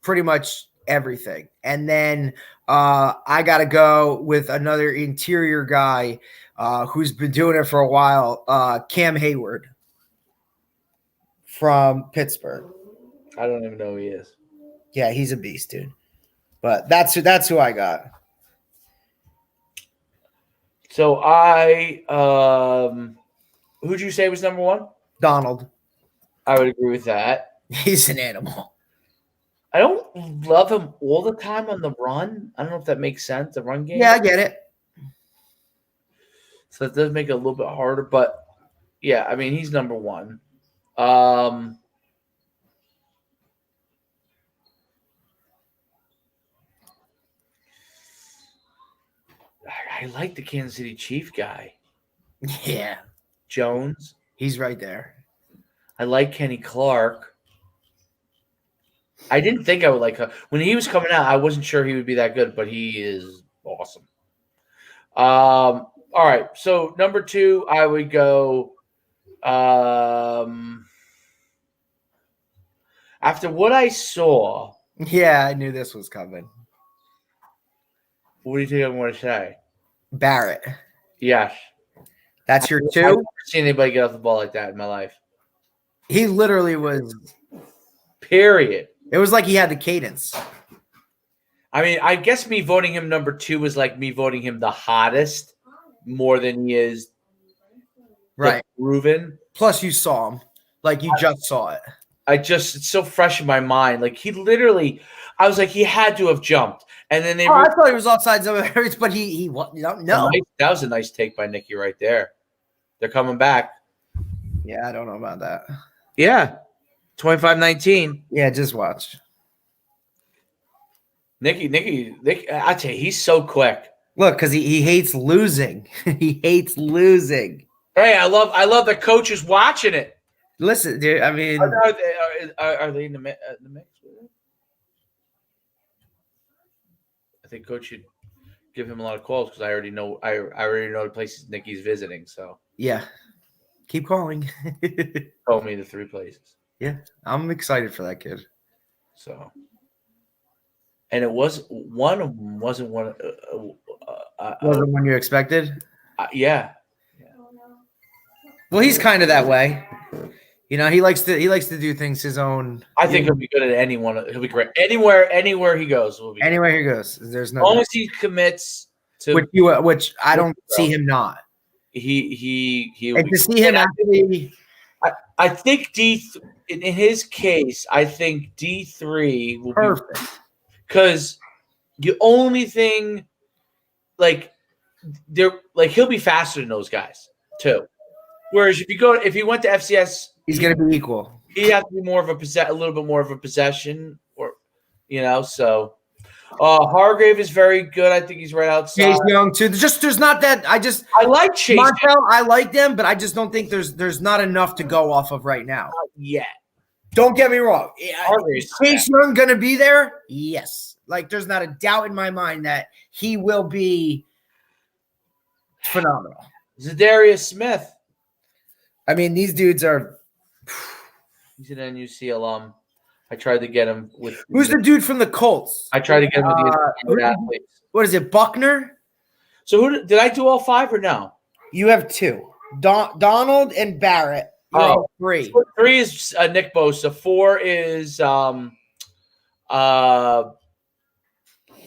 Speaker 3: pretty much everything. And then I got to go with another interior guy who's been doing it for a while, Cam Hayward from Pittsburgh.
Speaker 1: I don't even know who he is.
Speaker 3: Yeah, he's a beast, dude. But that's who I got.
Speaker 1: So who'd you say was number one?
Speaker 3: Donald.
Speaker 1: I would agree with that.
Speaker 3: He's an animal.
Speaker 1: I don't love him all the time on the run. I don't know if that makes sense, the run game.
Speaker 3: Yeah, I get it.
Speaker 1: So it does make it a little bit harder, but yeah, I mean, he's number one. I like the Kansas City Chief guy.
Speaker 3: Yeah.
Speaker 1: Jones.
Speaker 3: He's right there.
Speaker 1: I like Kenny Clark. I didn't think I would like him. When he was coming out, I wasn't sure he would be that good, but he is awesome. All right, so number two, I would go after what I saw.
Speaker 3: Yeah, I knew this was coming.
Speaker 1: What do you think I'm going to say?
Speaker 3: Barrett.
Speaker 1: Yes.
Speaker 3: That's your
Speaker 1: I've
Speaker 3: two?
Speaker 1: never seen anybody get off the ball like that in my life.
Speaker 3: He literally was.
Speaker 1: Period.
Speaker 3: It was like he had the cadence.
Speaker 1: I mean, I guess me voting him number two was like me voting him the hottest more than he is
Speaker 3: Right.
Speaker 1: proven.
Speaker 3: Plus, you saw him. Like, you just saw it.
Speaker 1: It's so fresh in my mind. Like, he literally, I was like, he had to have jumped. And then
Speaker 3: I thought he was offside some areas, but he no.
Speaker 1: That was a nice take by Nicky right there. They're coming back.
Speaker 3: Yeah, I don't know about that.
Speaker 1: Yeah. 25-19.
Speaker 3: Yeah, just watch.
Speaker 1: Nicky, I tell you, he's so quick.
Speaker 3: Look, because he hates losing. He hates losing.
Speaker 1: Hey, I love the coaches watching it.
Speaker 3: Listen, dude, I mean,
Speaker 1: are they in the mix with it? I think Coach should give him a lot of calls because I already know the places Nicky's visiting. So
Speaker 3: yeah, keep calling.
Speaker 1: told me the three places.
Speaker 3: Yeah, I'm excited for that kid.
Speaker 1: So, and it was one of them wasn't one.
Speaker 3: Wasn't one you expected?
Speaker 1: Yeah.
Speaker 3: Well, he's kind of that way. You know, he likes to do things his own.
Speaker 1: I think he'll be good at anyone. He'll be great anywhere he goes. Will be
Speaker 3: anywhere he goes. There's no.
Speaker 1: As long as he commits to
Speaker 3: which I don't see him not.
Speaker 1: He
Speaker 3: and to see him actually.
Speaker 1: I think in his case, I think D3 will
Speaker 3: perfect
Speaker 1: because the only thing like he'll be faster than those guys too. Whereas if he went to FCS,
Speaker 3: he's going to be equal.
Speaker 1: He'd have to be more of a little bit more of a possession, or so. Hargrave is very good. I think he's right outside.
Speaker 3: Chase Young too. There's not that. I like Chase. Montel, I like them, but I just don't think there's not enough to go off of right now.
Speaker 1: Not yet.
Speaker 3: Don't get me wrong. Is Chase Young going to be there? Yes. Like, there's not a doubt in my mind that he will be phenomenal.
Speaker 1: Zadarius Smith.
Speaker 3: I mean, these dudes are.
Speaker 1: He's an NUC alum. I tried to get him with.
Speaker 3: Who's the dude from the Colts?
Speaker 1: I tried to get him with the athletes.
Speaker 3: What is it, Buckner?
Speaker 1: So did I do all five or no?
Speaker 3: You have two. Donald and Barrett. Three.
Speaker 1: So 3 is Nick Bosa. 4 is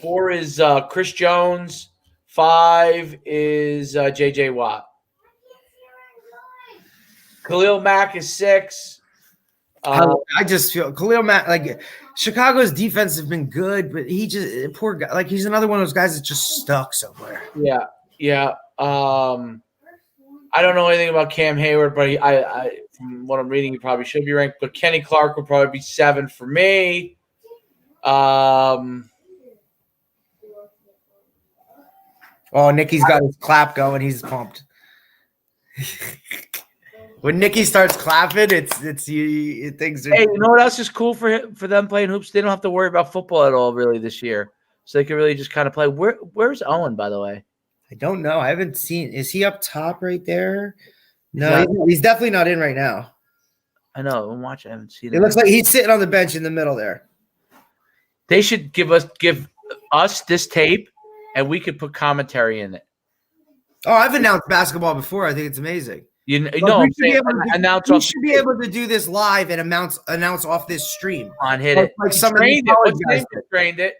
Speaker 1: 4 is Chris Jones. 5 is JJ Watt. Khalil Mack is 6.
Speaker 3: I just feel Khalil Mack, like Chicago's defense has been good, but he just poor guy. Like he's another one of those guys that's just stuck somewhere.
Speaker 1: Yeah. I don't know anything about Cam Hayward, but I from what I'm reading, he probably should be ranked. But Kenny Clark would probably be 7 for me.
Speaker 3: Oh, Nicky's got his clap going. He's pumped. When Nicky starts clapping, it's you. Things are.
Speaker 1: Hey, you know what else is cool for them playing hoops? They don't have to worry about football at all, really, this year. So they can really just kind of play. Where's Owen, by the way?
Speaker 3: I don't know. I haven't seen. Is he up top right there? No, he's definitely not in right now.
Speaker 1: I know. I'm watching. I haven't seen him.
Speaker 3: It looks like he's sitting on the bench in the middle there.
Speaker 1: They should give us this tape, and we could put commentary in it.
Speaker 3: Oh, I've announced basketball before. I think it's amazing.
Speaker 1: We should be
Speaker 3: able to do this live and announce off this stream.
Speaker 1: On hit it.
Speaker 3: Like some trained it.
Speaker 1: Trained it.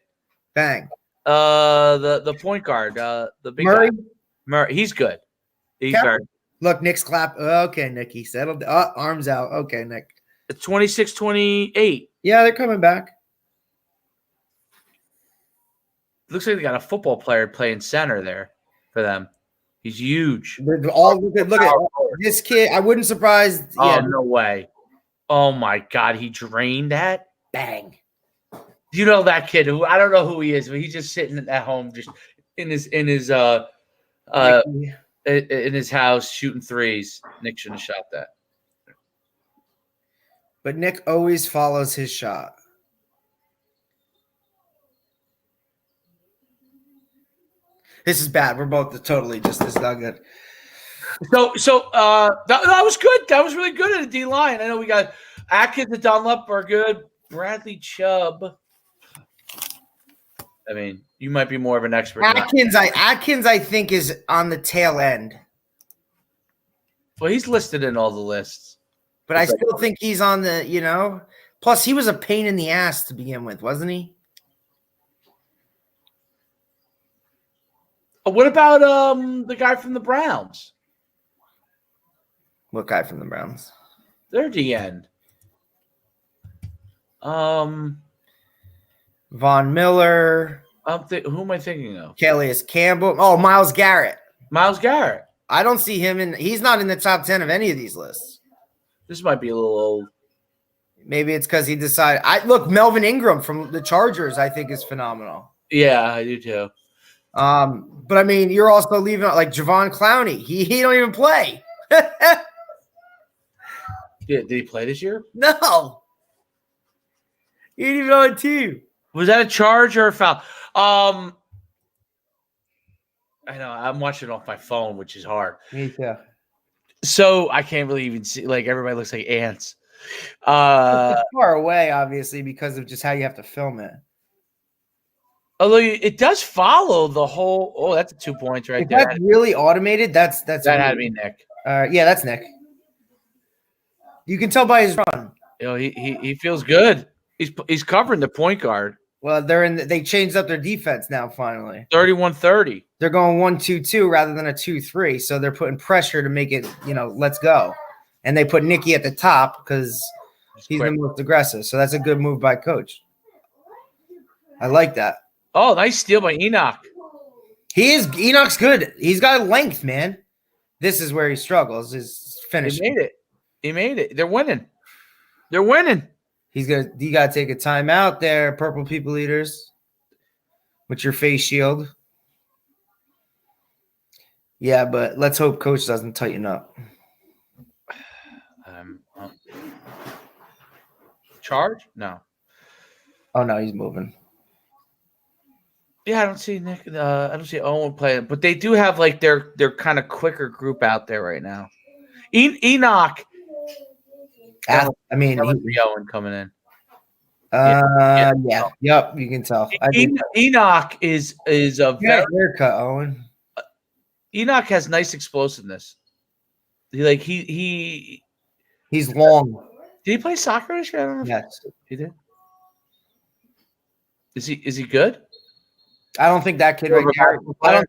Speaker 3: Bang.
Speaker 1: The point guard, the big
Speaker 3: Murray.
Speaker 1: guy. Murray. He's good. He's very.
Speaker 3: Look, Nick's clap. Okay, Nick. He settled. Arms out. Okay, Nick.
Speaker 1: It's 26-28.
Speaker 3: Yeah, they're coming back.
Speaker 1: Looks like they got a football player playing center there for them. He's huge.
Speaker 3: They're all look at this kid. I wouldn't surprise.
Speaker 1: Oh, no way. Oh my God, he drained that.
Speaker 3: Bang.
Speaker 1: You know that kid who I don't know who he is, but he's just sitting at home, just in his house shooting threes. Nick shouldn't have shot that.
Speaker 3: But Nick always follows his shot. This is bad. We're both totally just this is not good.
Speaker 1: So that was good. That was really good at the D line. I know we got Atkins and Dunlap are good. Bradley Chubb. I mean, you might be more of an expert.
Speaker 3: Atkins, I think, is on the tail end.
Speaker 1: Well, he's listed in all the lists.
Speaker 3: But I still think he's on the, Plus, he was a pain in the ass to begin with, wasn't he?
Speaker 1: What about the guy from the Browns?
Speaker 3: What guy from the Browns?
Speaker 1: They're the end.
Speaker 3: Von Miller.
Speaker 1: Who am I thinking of?
Speaker 3: Calais Campbell. Oh, Myles Garrett.
Speaker 1: Myles Garrett.
Speaker 3: I don't see him he's not in the top 10 of any of these lists.
Speaker 1: This might be a little old.
Speaker 3: Maybe it's because he decided. Look, Melvin Ingram from the Chargers, I think, is phenomenal.
Speaker 1: Yeah, I do too.
Speaker 3: But I mean, you're also leaving out like Javon Clowney. He don't even play.
Speaker 1: Did he play this year?
Speaker 3: No. He didn't even on a team.
Speaker 1: Was that a charge or a foul? I know. I'm watching off my phone, which is hard.
Speaker 3: Me too.
Speaker 1: So I can't really even see. Like everybody looks like ants.
Speaker 3: It's far away, obviously, because of just how you have to film it.
Speaker 1: Although it does follow the whole. Oh, that's 2 points right there.
Speaker 3: That's really automated. That
Speaker 1: had to be Nick.
Speaker 3: Yeah, that's Nick. You can tell by his run.
Speaker 1: He feels good. He's covering the point guard.
Speaker 3: Well, they changed up their defense now. Finally,
Speaker 1: 31-30.
Speaker 3: They're going 1-2-2 rather than a 2-3. So they're putting pressure to make it. Let's go. And they put Nicky at the top because he's the most aggressive. So that's a good move by coach. I like that.
Speaker 1: Oh, nice steal by Enoch.
Speaker 3: Enoch's good. He's got length, man. This is where he struggles. His finish.
Speaker 1: He made it. They're winning.
Speaker 3: You gotta take a timeout there, Purple People Eaters. With your face shield. Yeah, but let's hope coach doesn't tighten up.
Speaker 1: Charge? No.
Speaker 3: Oh no, he's moving.
Speaker 1: Yeah, I don't see Nick. I don't see Owen playing, but they do have like their kind of quicker group out there right now. Enoch.
Speaker 3: I mean,
Speaker 1: Owen coming in.
Speaker 3: Yeah. Yep, you can tell.
Speaker 1: Enoch is a very
Speaker 3: haircut, Owen.
Speaker 1: Enoch has nice explosiveness. He's
Speaker 3: long.
Speaker 1: Did he play soccer this year? I don't know.
Speaker 3: Yes,
Speaker 1: he did. Is he good?
Speaker 3: I don't think that kid right there. I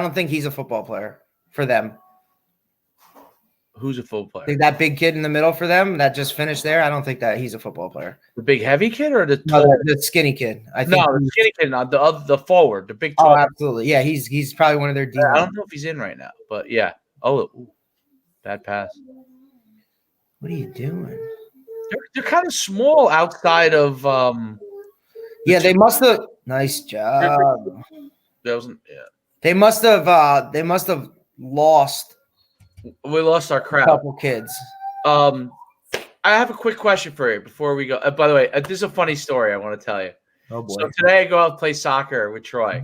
Speaker 3: don't think he's a football player for them.
Speaker 1: Who's a football player?
Speaker 3: I think that big kid in the middle for them that just finished there. I don't think that he's a football player.
Speaker 1: The big heavy kid or the
Speaker 3: skinny kid?
Speaker 1: The skinny kid, not the forward, the big.
Speaker 3: Oh, absolutely, yeah. He's probably one of their.
Speaker 1: I don't know if he's in right now, but yeah. Bad pass.
Speaker 3: What are you doing?
Speaker 1: They're kind of small outside of.
Speaker 3: They must have. Nice job.
Speaker 1: That wasn't. Yeah.
Speaker 3: They must have lost.
Speaker 1: We lost our crowd.
Speaker 3: A couple kids.
Speaker 1: I have a quick question for you before we go. By the way, this is a funny story I want to tell you.
Speaker 3: Oh boy!
Speaker 1: So today I go out and play soccer with Troy.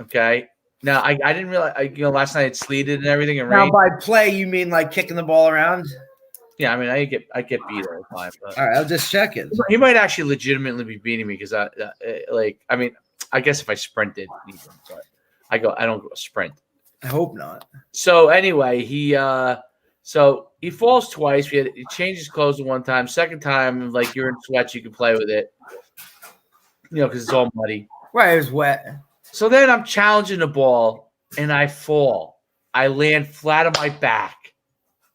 Speaker 1: Okay. Now I didn't realize. Last night it sleeted and everything. And
Speaker 3: now by play you mean like kicking the ball around?
Speaker 1: Yeah, I mean I get beat all the time.
Speaker 3: All right, I'll just check it.
Speaker 1: He might actually legitimately be beating me because I guess if I sprinted, I don't go sprint.
Speaker 3: I hope not.
Speaker 1: So anyway, he falls twice. He changed his clothes one time. Second time, like you're in sweats, you can play with it. because it's all muddy.
Speaker 3: Right, it was wet.
Speaker 1: So then I'm challenging the ball, and I fall. I land flat on my back.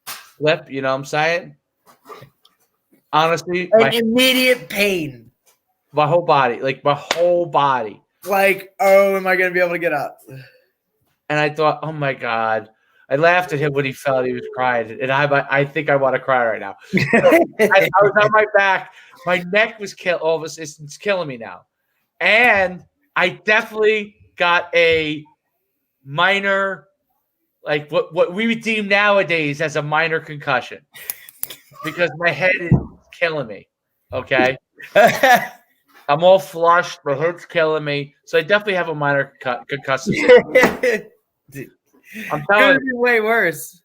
Speaker 1: Flip, you know what I'm saying? Honestly,
Speaker 3: Immediate pain.
Speaker 1: My whole body.
Speaker 3: Like, oh, am I going to be able to get up?
Speaker 1: And I thought, oh, my God. I laughed at him when he fell. He was crying. And I think I want to cry right now. I was on my back. My neck was all of a sudden, it's killing me now. And I definitely got a minor, like what we would deem nowadays as a minor concussion. Because my head is killing me. Okay? I'm all flushed. My head's killing me. So I definitely have a minor concussion. I'm telling you,
Speaker 3: way worse.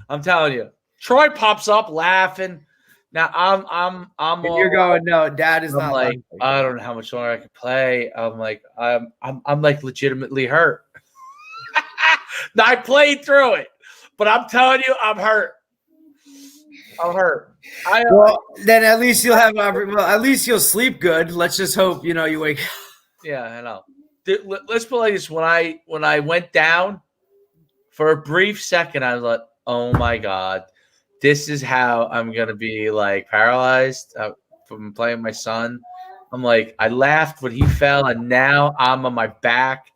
Speaker 1: I'm telling you. Troy pops up laughing. Now I'm
Speaker 3: and you're going, no, Dad is
Speaker 1: I'm
Speaker 3: not
Speaker 1: like, I don't know how much longer I can play. I'm like, I'm like legitimately hurt. Now I played through it, but I'm telling you, I'm hurt. I'm hurt.
Speaker 3: Well, then at least you'll have at least you'll sleep good. Let's just hope you wake up.
Speaker 1: Yeah, I know. Let's put it like this: when I went down for a brief second, I was like, "Oh my God, this is how I'm gonna be like paralyzed from playing my son." I'm like, I laughed when he fell, and now I'm on my back.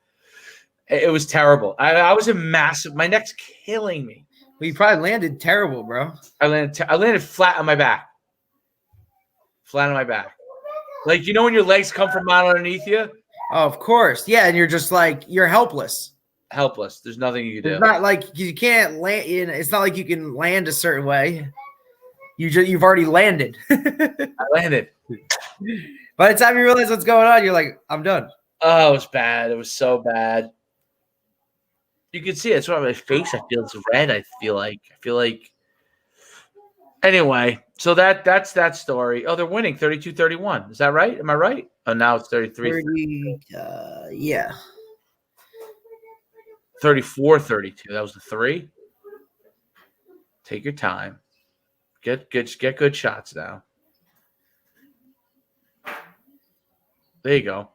Speaker 1: It was terrible. I was in massive. My neck's killing me.
Speaker 3: Well, you probably landed terrible, bro.
Speaker 1: I landed flat on my back. Flat on my back. Like, when your legs come from out underneath you?
Speaker 3: Oh, of course. Yeah, and you're just like, you're helpless.
Speaker 1: Helpless. There's nothing you can do.
Speaker 3: It's not like you can't land. It's not like you can land a certain way. You've already landed.
Speaker 1: I landed.
Speaker 3: By the time you realize what's going on, you're like, I'm done.
Speaker 1: Oh, it was bad. It was so bad. You can see it. It's on my face. I feel it's red. I feel like. Anyway, so that's that story. Oh, they're winning 32-31. Is that right? Am I right? Oh, now it's 33.
Speaker 3: Yeah.
Speaker 1: 34-32. That was the 3. Take your time. Get good shots now. There you go.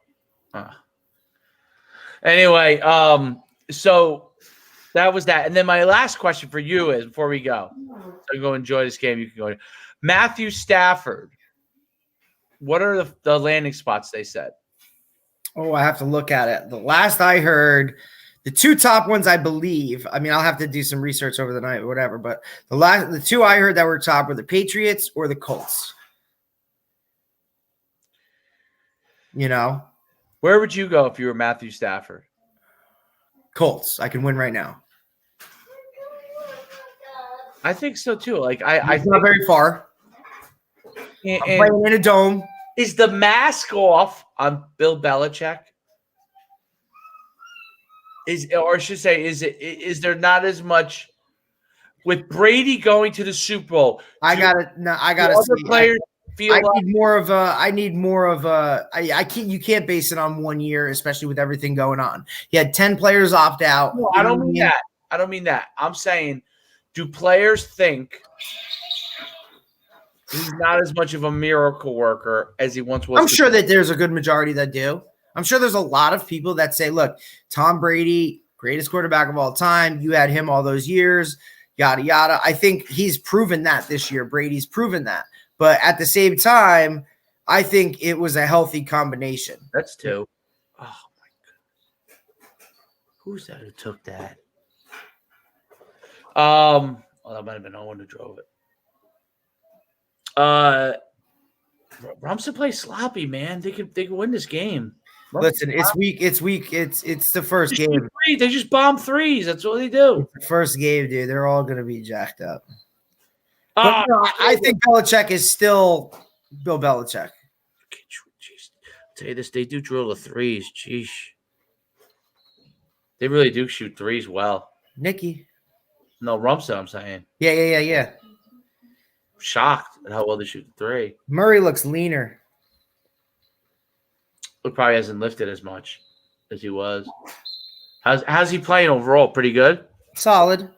Speaker 1: Anyway, so that was that. And then my last question for you is, before we go, so go enjoy this game. You can go. Matthew Stafford. What are the landing spots they said?
Speaker 3: Oh, I have to look at it. The last I heard, the 2 top ones, I believe. I mean, I'll have to do some research over the night or whatever. But the 2 I heard that were top were the Patriots or the Colts.
Speaker 1: Where would you go if you were Matthew Stafford?
Speaker 3: Colts. I can win right now.
Speaker 1: I think so too. Like I
Speaker 3: not very far.
Speaker 1: And
Speaker 3: I'm playing in a dome.
Speaker 1: Is the mask off on Bill Belichick? Is there not as much with Brady going to the Super Bowl?
Speaker 3: I gotta see.
Speaker 1: Players
Speaker 3: I need more of a. You can't base it on 1 year, especially with everything going on. He had 10 players opt out.
Speaker 1: No, I don't mean that. I'm saying, do players think he's not as much of a miracle worker as he once was?
Speaker 3: I'm sure that there's a good majority that do. I'm sure there's a lot of people that say, look, Tom Brady, greatest quarterback of all time. You had him all those years, yada, yada. I think he's proven that this year. Brady's proven that. But at the same time, I think it was a healthy combination.
Speaker 1: That's 2. Oh, my God. Who's that who took that? Well, that might have been Owen who drove it. Rumson plays sloppy, man. They could win this game.
Speaker 3: Listen, it's week. It's the first game.
Speaker 1: They just bomb threes. That's what they do.
Speaker 3: It's the first game, dude. They're all going to be jacked up. But no, I think Belichick is still Bill Belichick.
Speaker 1: Jeez. I'll tell you this, they do drill the threes. Jeez. They really do shoot threes well.
Speaker 3: Nicky.
Speaker 1: No, Rumson, I'm saying.
Speaker 3: Yeah.
Speaker 1: Shocked at how well they shoot the 3.
Speaker 3: Murray looks leaner.
Speaker 1: He probably hasn't lifted as much as he was. How's he playing overall? Pretty good?
Speaker 3: Solid.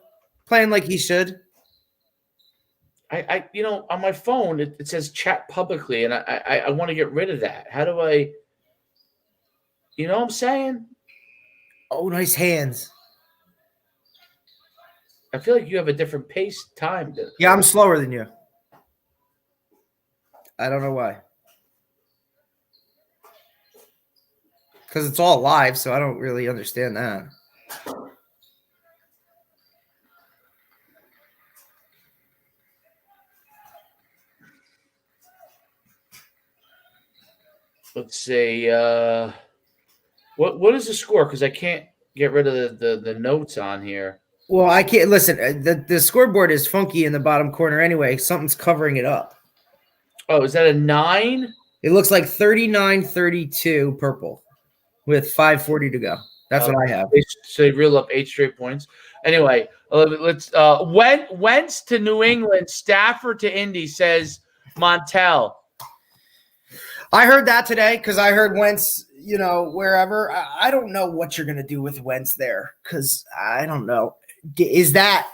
Speaker 3: Playing like he should.
Speaker 1: on my phone it says chat publicly, and I want to get rid of that. How do I? You know what I'm saying?
Speaker 3: Oh, nice hands.
Speaker 1: I feel like you have a different pace time.
Speaker 3: Yeah, I'm slower than you. I don't know why. Because it's all live, so I don't really understand that.
Speaker 1: Let's see. What is the score? Because I can't get rid of the notes on here.
Speaker 3: Well, I can't listen. The scoreboard is funky in the bottom corner anyway. Something's covering it up.
Speaker 1: Oh, is that a 9?
Speaker 3: It looks like 39-32 purple with 5:40 to go. That's what I have.
Speaker 1: So they reel up 8 straight points. Anyway, let's Wentz to New England, Stafford to Indy, says Montel.
Speaker 3: I heard that today because I heard Wentz, wherever. I don't know what you're going to do with Wentz there because I don't know. Is that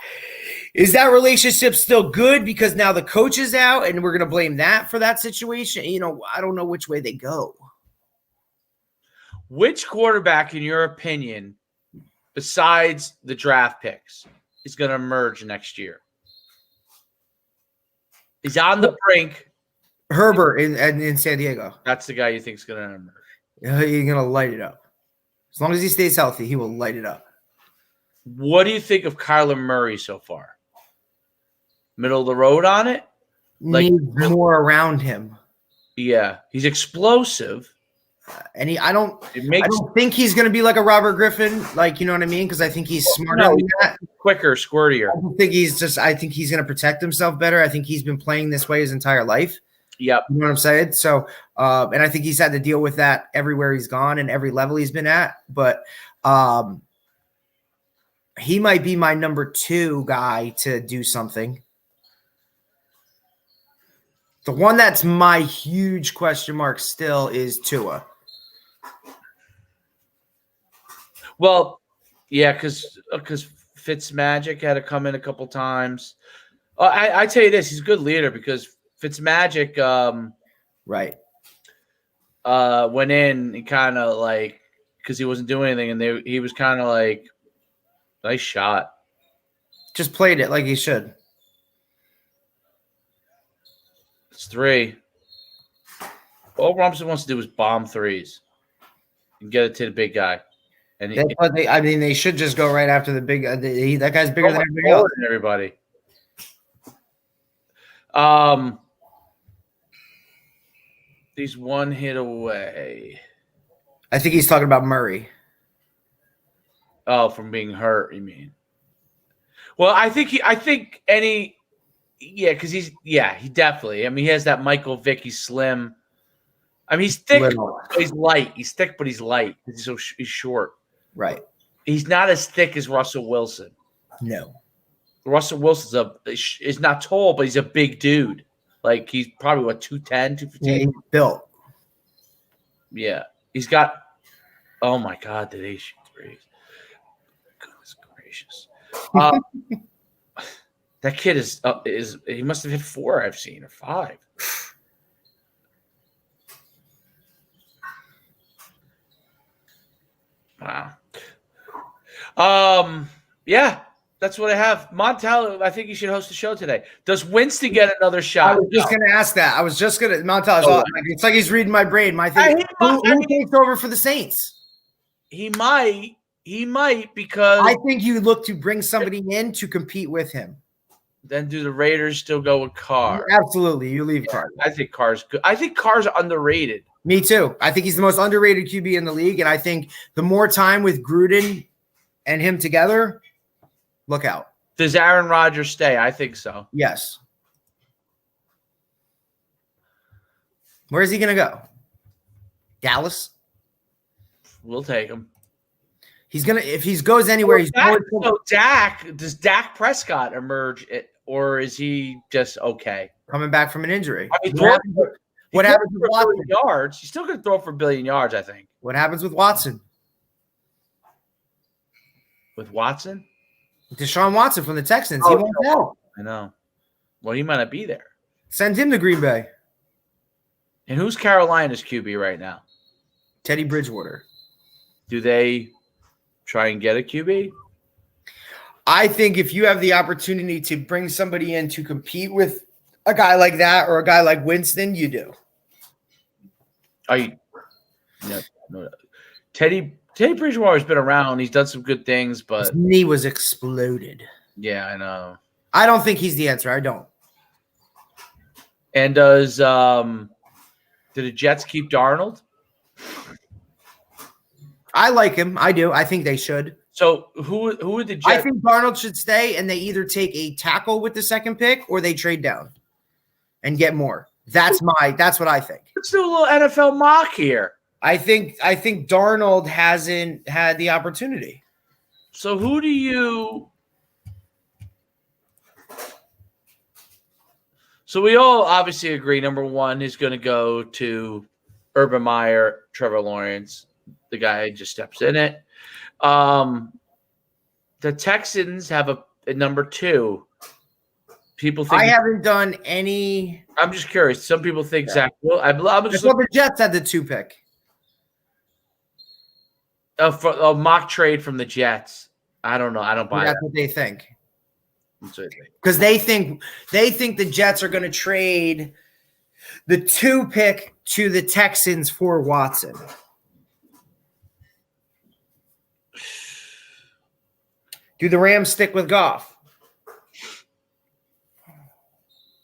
Speaker 3: relationship still good because now the coach is out and we're going to blame that for that situation? I don't know which way they go.
Speaker 1: Which quarterback, in your opinion, besides the draft picks, is going to emerge next year? He's on the brink.
Speaker 3: Herbert in San Diego.
Speaker 1: That's the guy you think is going to emerge.
Speaker 3: He's going to light it up. As long as he stays healthy, he will light it up.
Speaker 1: What do you think of Kyler Murray so far? Middle of the road on it?
Speaker 3: Needs more around him.
Speaker 1: Yeah, he's explosive.
Speaker 3: And I don't think he's going to be like a Robert Griffin, you know what I mean? Because I think he's smarter than that.
Speaker 1: Quicker, squirtier.
Speaker 3: I think he's going to protect himself better. I think he's been playing this way his entire life.
Speaker 1: Yep.
Speaker 3: You know what I'm saying? So, and I think he's had to deal with that everywhere he's gone and every level he's been at. But he might be my number 2 guy to do something. The one that's my huge question mark still is Tua.
Speaker 1: Well, yeah, because Fitzmagic had to come in a couple times. I tell you this, he's a good leader because Fitzmagic
Speaker 3: right.
Speaker 1: Went in and kind of because he wasn't doing anything, and he was kind of nice shot.
Speaker 3: Just played it like he should.
Speaker 1: It's 3. All Robinson wants to do is bomb 3s and get it to the big guy. And
Speaker 3: they should just go right after the big. That guy's bigger than everybody.
Speaker 1: He's one hit away.
Speaker 3: I think he's talking about Murray.
Speaker 1: Oh, from being hurt, you mean? Well, because he definitely. I mean, he has that Michael Vick. He's slim. I mean, he's thick. But he's light. He's thick, but he's light. He's short.
Speaker 3: Right.
Speaker 1: He's not as thick as Russell Wilson.
Speaker 3: No.
Speaker 1: Russell Wilson's is not tall, but he's a big dude. He's probably 210, 215.
Speaker 3: Yeah, he's built.
Speaker 1: Yeah. He's got. Oh my God! Did he shoot 3s? Goodness gracious. That kid is he must have hit 4 I've seen, or 5. Wow. Yeah, that's what I have. Montel, I think you should host the show today. Does Winston get another shot?
Speaker 3: I was just going to ask that. Montel, it's like he's reading my brain. My thing. Who takes over for the Saints?
Speaker 1: He might because
Speaker 3: I think you look to bring somebody in to compete with him.
Speaker 1: Then do the Raiders still go with Carr?
Speaker 3: Absolutely. You leave Carr.
Speaker 1: I think Carr's good. I think Carr's underrated.
Speaker 3: Me too. I think he's the most underrated QB in the league. And I think the more time with Gruden and him together, look out.
Speaker 1: Does Aaron Rodgers stay? I think so.
Speaker 3: Yes. Where is he going to go? Dallas?
Speaker 1: We'll take him.
Speaker 3: He's going to – if he goes anywhere, he's
Speaker 1: going to – does Dak Prescott emerge, or is he just okay?
Speaker 3: Coming back from an injury.
Speaker 1: I mean,
Speaker 3: what happens with Watson?
Speaker 1: Yards? He's still going to throw for 1 billion yards, I think.
Speaker 3: What happens with Watson?
Speaker 1: With Watson?
Speaker 3: Deshaun Watson from the Texans. He won't tell.
Speaker 1: I know. Well, he might not be there.
Speaker 3: Send him to Green Bay.
Speaker 1: And who's Carolina's QB right now?
Speaker 3: Teddy Bridgewater.
Speaker 1: Do they try and get a QB?
Speaker 3: I think if you have the opportunity to bring somebody in to compete with a guy like that or a guy like Winston, you do.
Speaker 1: No. Teddy Bridgewater's been around. He's done some good things, but
Speaker 3: his knee was exploded.
Speaker 1: Yeah, I know.
Speaker 3: I don't think he's the answer. I don't.
Speaker 1: And does do the Jets keep Darnold?
Speaker 3: I like him. I do. I think they should.
Speaker 1: So who would the Jets?
Speaker 3: I think Darnold should stay, and they either take a tackle with the second pick or they trade down and get more. That's what I think.
Speaker 1: Let's do a little NFL mock here.
Speaker 3: I think Darnold hasn't had the opportunity.
Speaker 1: So who do you? So we all obviously agree. Number one is going to go to Urban Meyer, Trevor Lawrence, the guy who just steps in it. The Texans have a number two. People think
Speaker 3: I haven't done any.
Speaker 1: I'm just curious. Some people think Zach. Well, I'm just
Speaker 3: the Jets had the 2 pick.
Speaker 1: A mock trade from the Jets. I don't know. I don't buy
Speaker 3: That's
Speaker 1: that.
Speaker 3: what they think.
Speaker 1: Because
Speaker 3: they think the Jets are going to trade the 2 pick to the Texans for Watson. Do the Rams stick with Goff?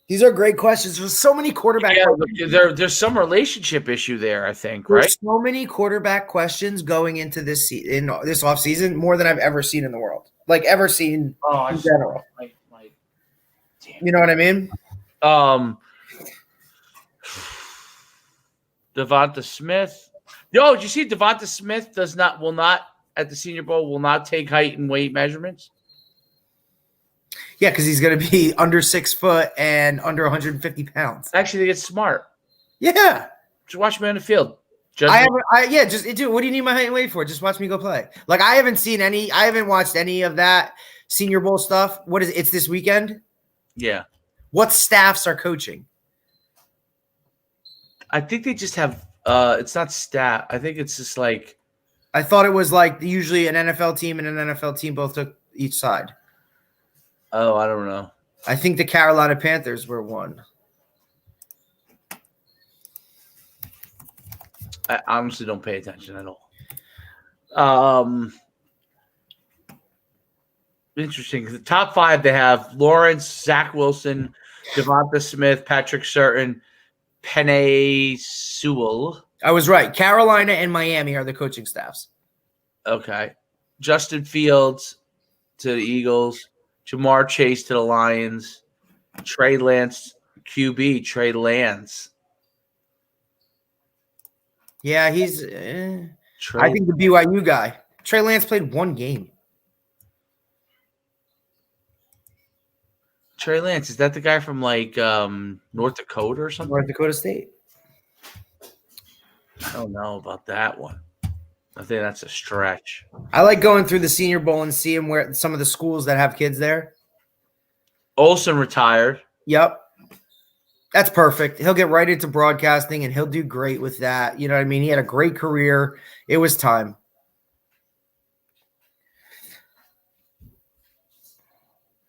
Speaker 3: These are great questions. There's so many quarterback questions.
Speaker 1: There's some relationship issue there, I think, right?
Speaker 3: There's so many quarterback questions going into this offseason, more than I've ever seen in the world. Like, ever seen in general. You know what I mean?
Speaker 1: Devonta Smith. Yo, did you see Devonta Smith will not at the Senior Bowl will not take height and weight measurements?
Speaker 3: Yeah, because he's going to be under 6 foot and under 150 pounds.
Speaker 1: Actually, they get smart.
Speaker 3: Yeah.
Speaker 1: Just watch me on the field.
Speaker 3: What do you need my height and weight for? Just watch me go play. Like, I haven't watched any of that Senior Bowl stuff. It's this weekend?
Speaker 1: Yeah.
Speaker 3: What staffs are coaching?
Speaker 1: I think they just have it's not staff. I think it's just like
Speaker 3: I thought it was like usually an NFL team and an NFL team both took each side.
Speaker 1: Oh, I don't know.
Speaker 3: I think the Carolina Panthers were one.
Speaker 1: I honestly don't pay attention at all. Interesting. The top 5 they have Lawrence, Zach Wilson, Devonta Smith, Patrick Surtain, Penei Sewell.
Speaker 3: I was right. Carolina and Miami are the coaching staffs.
Speaker 1: Okay. Justin Fields to the Eagles. Jamar Chase to the Lions. Trey Lance, QB, Trey Lance.
Speaker 3: Yeah, he's I think the BYU guy. Trey Lance played 1 game.
Speaker 1: Trey Lance, is that the guy from like North Dakota or something?
Speaker 3: North Dakota State.
Speaker 1: I don't know about that one. I think that's a stretch.
Speaker 3: I like going through the Senior Bowl and seeing where some of the schools that have kids there.
Speaker 1: Olsen retired.
Speaker 3: Yep. That's perfect. He'll get right into broadcasting and he'll do great with that. You know what I mean? He had a great career. It was time.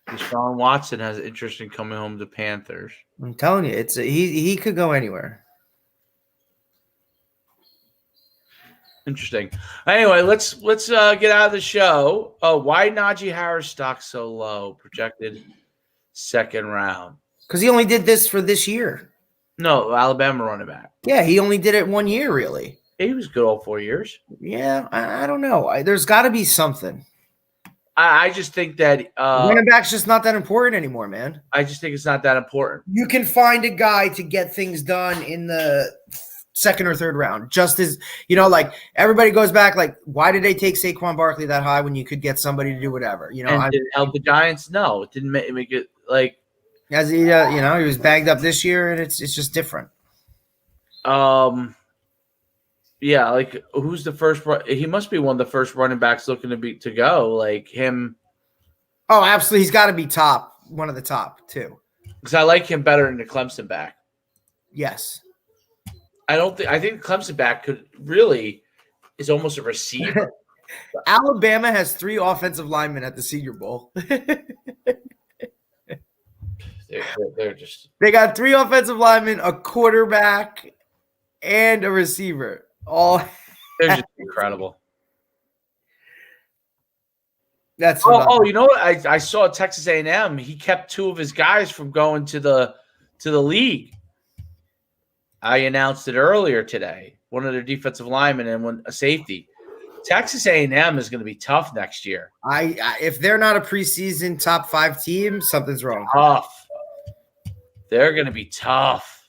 Speaker 1: Deshaun Watson has an interest in coming home to Panthers.
Speaker 3: I'm telling you, he could go anywhere.
Speaker 1: Interesting. Anyway, let's get out of the show. Oh, why Najee Harris stock so low? Projected 2nd round.
Speaker 3: Because he only did this for this year.
Speaker 1: No, Alabama running back.
Speaker 3: Yeah, he only did it 1 year, really.
Speaker 1: He was good all 4 years.
Speaker 3: Yeah, I don't know. There's got to be something.
Speaker 1: I just think that
Speaker 3: running back's just not that important anymore, man.
Speaker 1: I just think it's not that important.
Speaker 3: You can find a guy to get things done in the 2nd or 3rd round. Just as, like everybody goes back, like, why did they take Saquon Barkley that high when you could get somebody to do whatever?
Speaker 1: Did it help the Giants? No, it didn't make it like.
Speaker 3: As he, he was banged up this year, and it's just different.
Speaker 1: Yeah, like who's the first? He must be one of the first running backs looking to go. Like him.
Speaker 3: Oh, absolutely, he's got to be one of the top 2.
Speaker 1: Because I like him better than the Clemson back.
Speaker 3: Yes.
Speaker 1: I think Clemson back is almost a receiver.
Speaker 3: Alabama has 3 offensive linemen at the Senior Bowl.
Speaker 1: They're just.
Speaker 3: They got 3 offensive linemen, a quarterback, and a receiver.
Speaker 1: They're just incredible.
Speaker 3: That's
Speaker 1: you know what? I saw Texas A&M. He kept 2 of his guys from going to the league. I announced it earlier today. One of their defensive linemen and a safety. Texas A&M is going to be tough next year.
Speaker 3: If they're not a preseason top 5 team, something's wrong.
Speaker 1: Tough. They're going to be tough.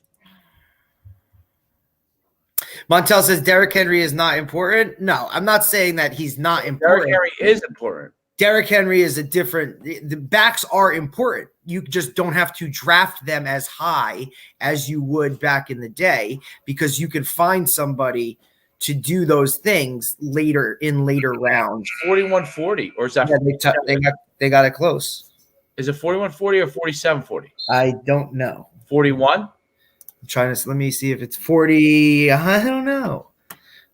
Speaker 3: Montel says Derrick Henry is not important. No, I'm not saying that he's not important.
Speaker 1: Derrick Henry is important.
Speaker 3: Derrick Henry is the backs are important. You just don't have to draft them as high as you would back in the day because you can find somebody to do those things later rounds.
Speaker 1: 41-40, or is that?
Speaker 3: Yeah, they got it close.
Speaker 1: Is it 41-40 or 47-40?
Speaker 3: I don't know.
Speaker 1: 41?
Speaker 3: I'm trying to let me see if it's 40. I don't know.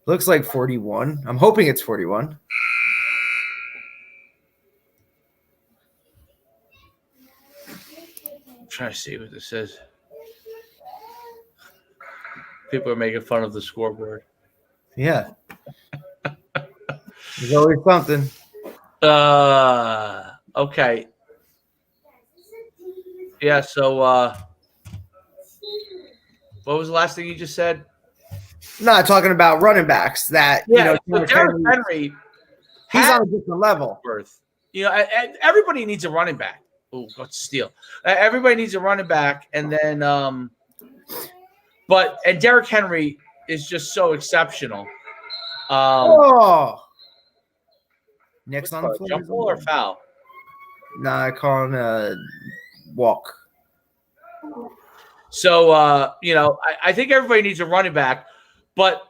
Speaker 3: Looks like 41. I'm hoping it's 41.
Speaker 1: I'm trying to see what this says. People are making fun of the scoreboard.
Speaker 3: Yeah. There's always something.
Speaker 1: Okay. Yeah, so what was the last thing you just said?
Speaker 3: No, talking about running backs that
Speaker 1: Derrick Henry,
Speaker 3: he's on a different level.
Speaker 1: Everybody needs a running back. Oh, got to steal. Everybody needs a running back, and then and Derrick Henry is just so exceptional.
Speaker 3: Next on the floor.
Speaker 1: Jump ball or foul?
Speaker 3: Nah, I call him a walk.
Speaker 1: So I think everybody needs a running back, but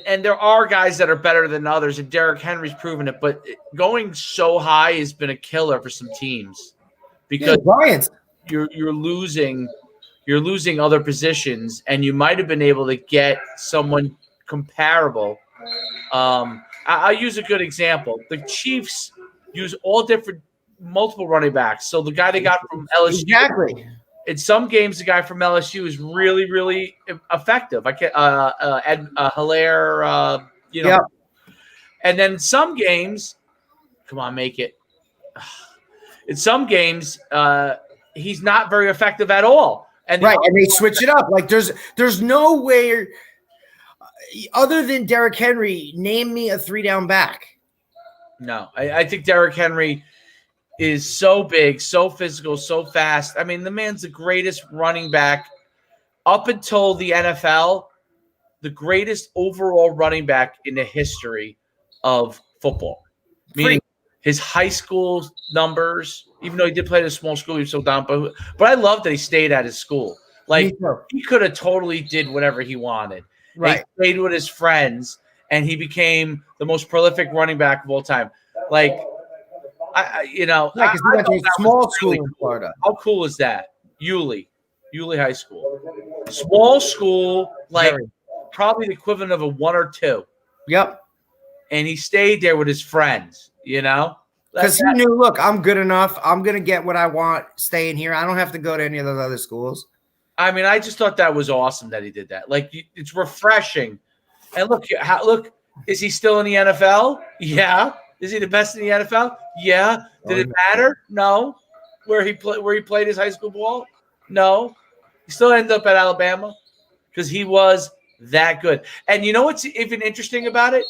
Speaker 1: and there are guys that are better than others, and Derrick Henry's proven it. But going so high has been a killer for some teams because you're losing other positions, and you might have been able to get someone comparable. I'll use a good example. The Chiefs use multiple running backs. So the guy they got from LSU,
Speaker 3: exactly.
Speaker 1: In some games, the guy from LSU is really, really effective. Hilaire,
Speaker 3: Yeah.
Speaker 1: And then some games, come on, make it. In some games, he's not very effective at all. And
Speaker 3: they switch it up. Like there's no way other than Derrick Henry. Name me a 3-down back.
Speaker 1: No, I think Derrick Henry is so big, so physical, so fast. I mean, the man's the greatest running back up until the NFL, the greatest overall running back in the history of football. Meaning his high school numbers, even though he did play at a small school, he was so down. But I love that he stayed at his school. Like, he could have totally did whatever he wanted.
Speaker 3: Right.
Speaker 1: He played with his friends, and he became the most prolific running back of all time. Like, because
Speaker 3: he went to a small school in Florida.
Speaker 1: How cool is that? Yulee High School, small school, probably the equivalent of a 1 or 2.
Speaker 3: Yep.
Speaker 1: And he stayed there with his friends. Because
Speaker 3: he knew, look, I'm good enough. I'm gonna get what I want staying here. I don't have to go to any of those other schools.
Speaker 1: I mean, I just thought that was awesome that he did that. Like, it's refreshing. And look, is he still in the NFL? Yeah. Is he the best in the NFL? Yeah. Did it matter? No. Where he played his high school ball? No. He still ended up at Alabama because he was that good. And you know what's even interesting about it?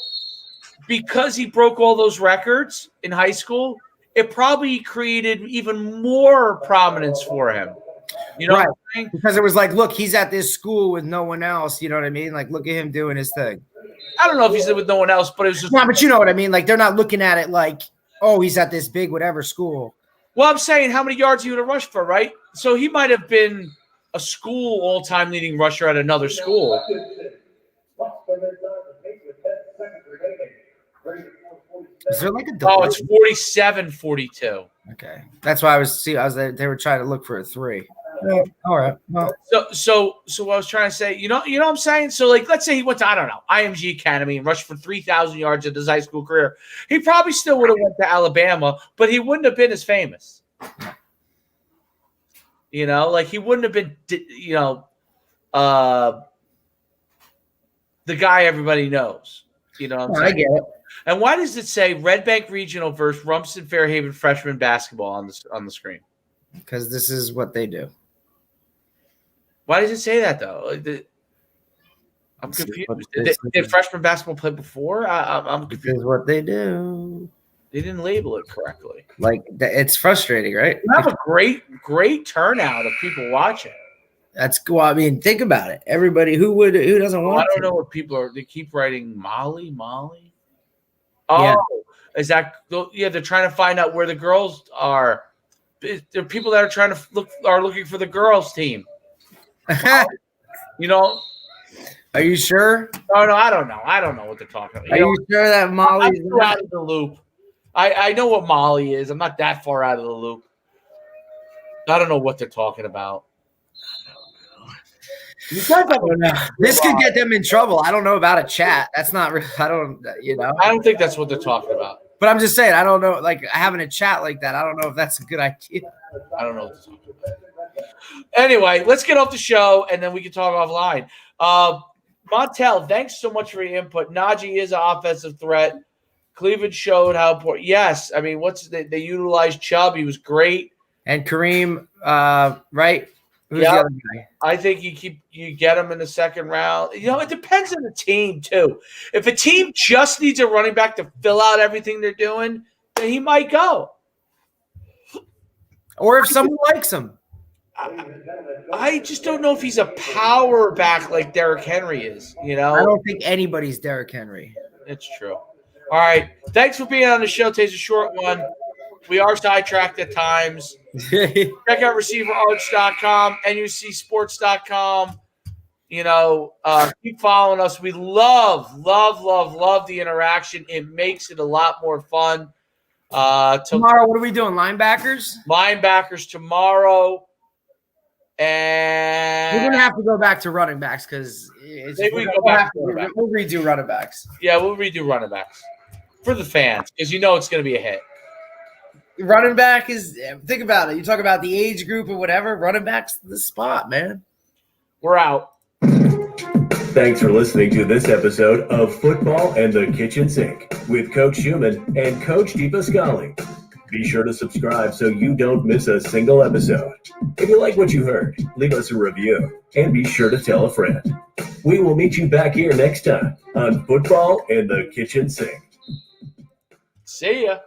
Speaker 1: Because he broke all those records in high school, it probably created even more prominence for him. You know what I'm saying?
Speaker 3: Because it was like, look, he's at this school with no one else. You know what I mean? Like, look at him doing his thing.
Speaker 1: I don't know if he's there with no one else, but it was just.
Speaker 3: No, but you know what I mean? Like, they're not looking at it like, oh, he's at this big whatever school.
Speaker 1: Well, I'm saying how many yards he would have rushed for, right? So he might have been a school all-time leading rusher at another school.
Speaker 3: Is there like a
Speaker 1: Oh, it's 47-42.
Speaker 3: Okay, that's why I was there. They were trying to look for a 3. Oh, all right. Well,
Speaker 1: So what I was trying to say, you know what I'm saying? So, like, let's say he went to, I don't know, IMG Academy and rushed for 3,000 yards in his high school career. He probably still would have went to Alabama, but he wouldn't have been as famous. You know, like he wouldn't have been, you know, the guy everybody knows. You know what I'm saying?
Speaker 3: I get it.
Speaker 1: And why does it say Red Bank Regional versus Rumson Fairhaven freshman basketball on the screen?
Speaker 3: Because this is what they do.
Speaker 1: Why does it say that though? I'm confused. Did freshman basketball play before? I'm confused.
Speaker 3: This is what they do.
Speaker 1: They didn't label it correctly.
Speaker 3: Like it's frustrating, right?
Speaker 1: We have a great turnout of people watching.
Speaker 3: That's cool. I mean, think about it. Everybody who doesn't want.
Speaker 1: I don't know what people are. They keep writing Molly. Oh, yeah. Is that? Yeah, they're trying to find out where the girls are. There are people that are looking for the girls' team. You know.
Speaker 3: Are you sure?
Speaker 1: No, I don't know. I don't know what they're talking about.
Speaker 3: Are you sure that Molly's
Speaker 1: I'm out of the loop? I know what Molly is. I'm not that far out of the loop. I don't know what they're talking about.
Speaker 3: This could get them in trouble. I don't know about a chat. That's not. I don't. You know.
Speaker 1: I don't think that's what they're talking about.
Speaker 3: But I'm just saying. I don't know. Like having a chat like that. I don't know if that's a good idea.
Speaker 1: I don't know what they're talking about. Anyway, let's get off the show and then we can talk offline. Montel, thanks so much for your input. Najee is an offensive threat. Cleveland showed how important. Yes, I mean, they utilized Chubb. He was great.
Speaker 3: And Kareem, right? Who's the other guy?
Speaker 1: I think you get him in the second round. You know, it depends on the team too. If a team just needs a running back to fill out everything they're doing, then he might go.
Speaker 3: Or if someone likes him.
Speaker 1: I just don't know if he's a power back like Derrick Henry is. You know,
Speaker 3: I don't think anybody's Derrick Henry.
Speaker 1: It's true. All right. Thanks for being on the show. Today's a short one. We are sidetracked at times. Check out receiverarts.com, NUCsports.com. You know, keep following us. We love the interaction. It makes it a lot more fun.
Speaker 3: Tomorrow, what are we doing? Linebackers
Speaker 1: tomorrow. And
Speaker 3: we're gonna have to go back to running backs because we'll redo running backs.
Speaker 1: Yeah, we'll redo running backs for the fans because you know it's gonna be a hit.
Speaker 3: Running back is think about it. You talk about the age group or whatever. Running back's the spot, man.
Speaker 1: We're out.
Speaker 2: Thanks for listening to this episode of Football and the Kitchen Sink with Coach Schuman and Coach Depascale. Be sure to subscribe so you don't miss a single episode. If you like what you heard, leave us a review and be sure to tell a friend. We will meet you back here next time on Football and the Kitchen Sink.
Speaker 1: See ya.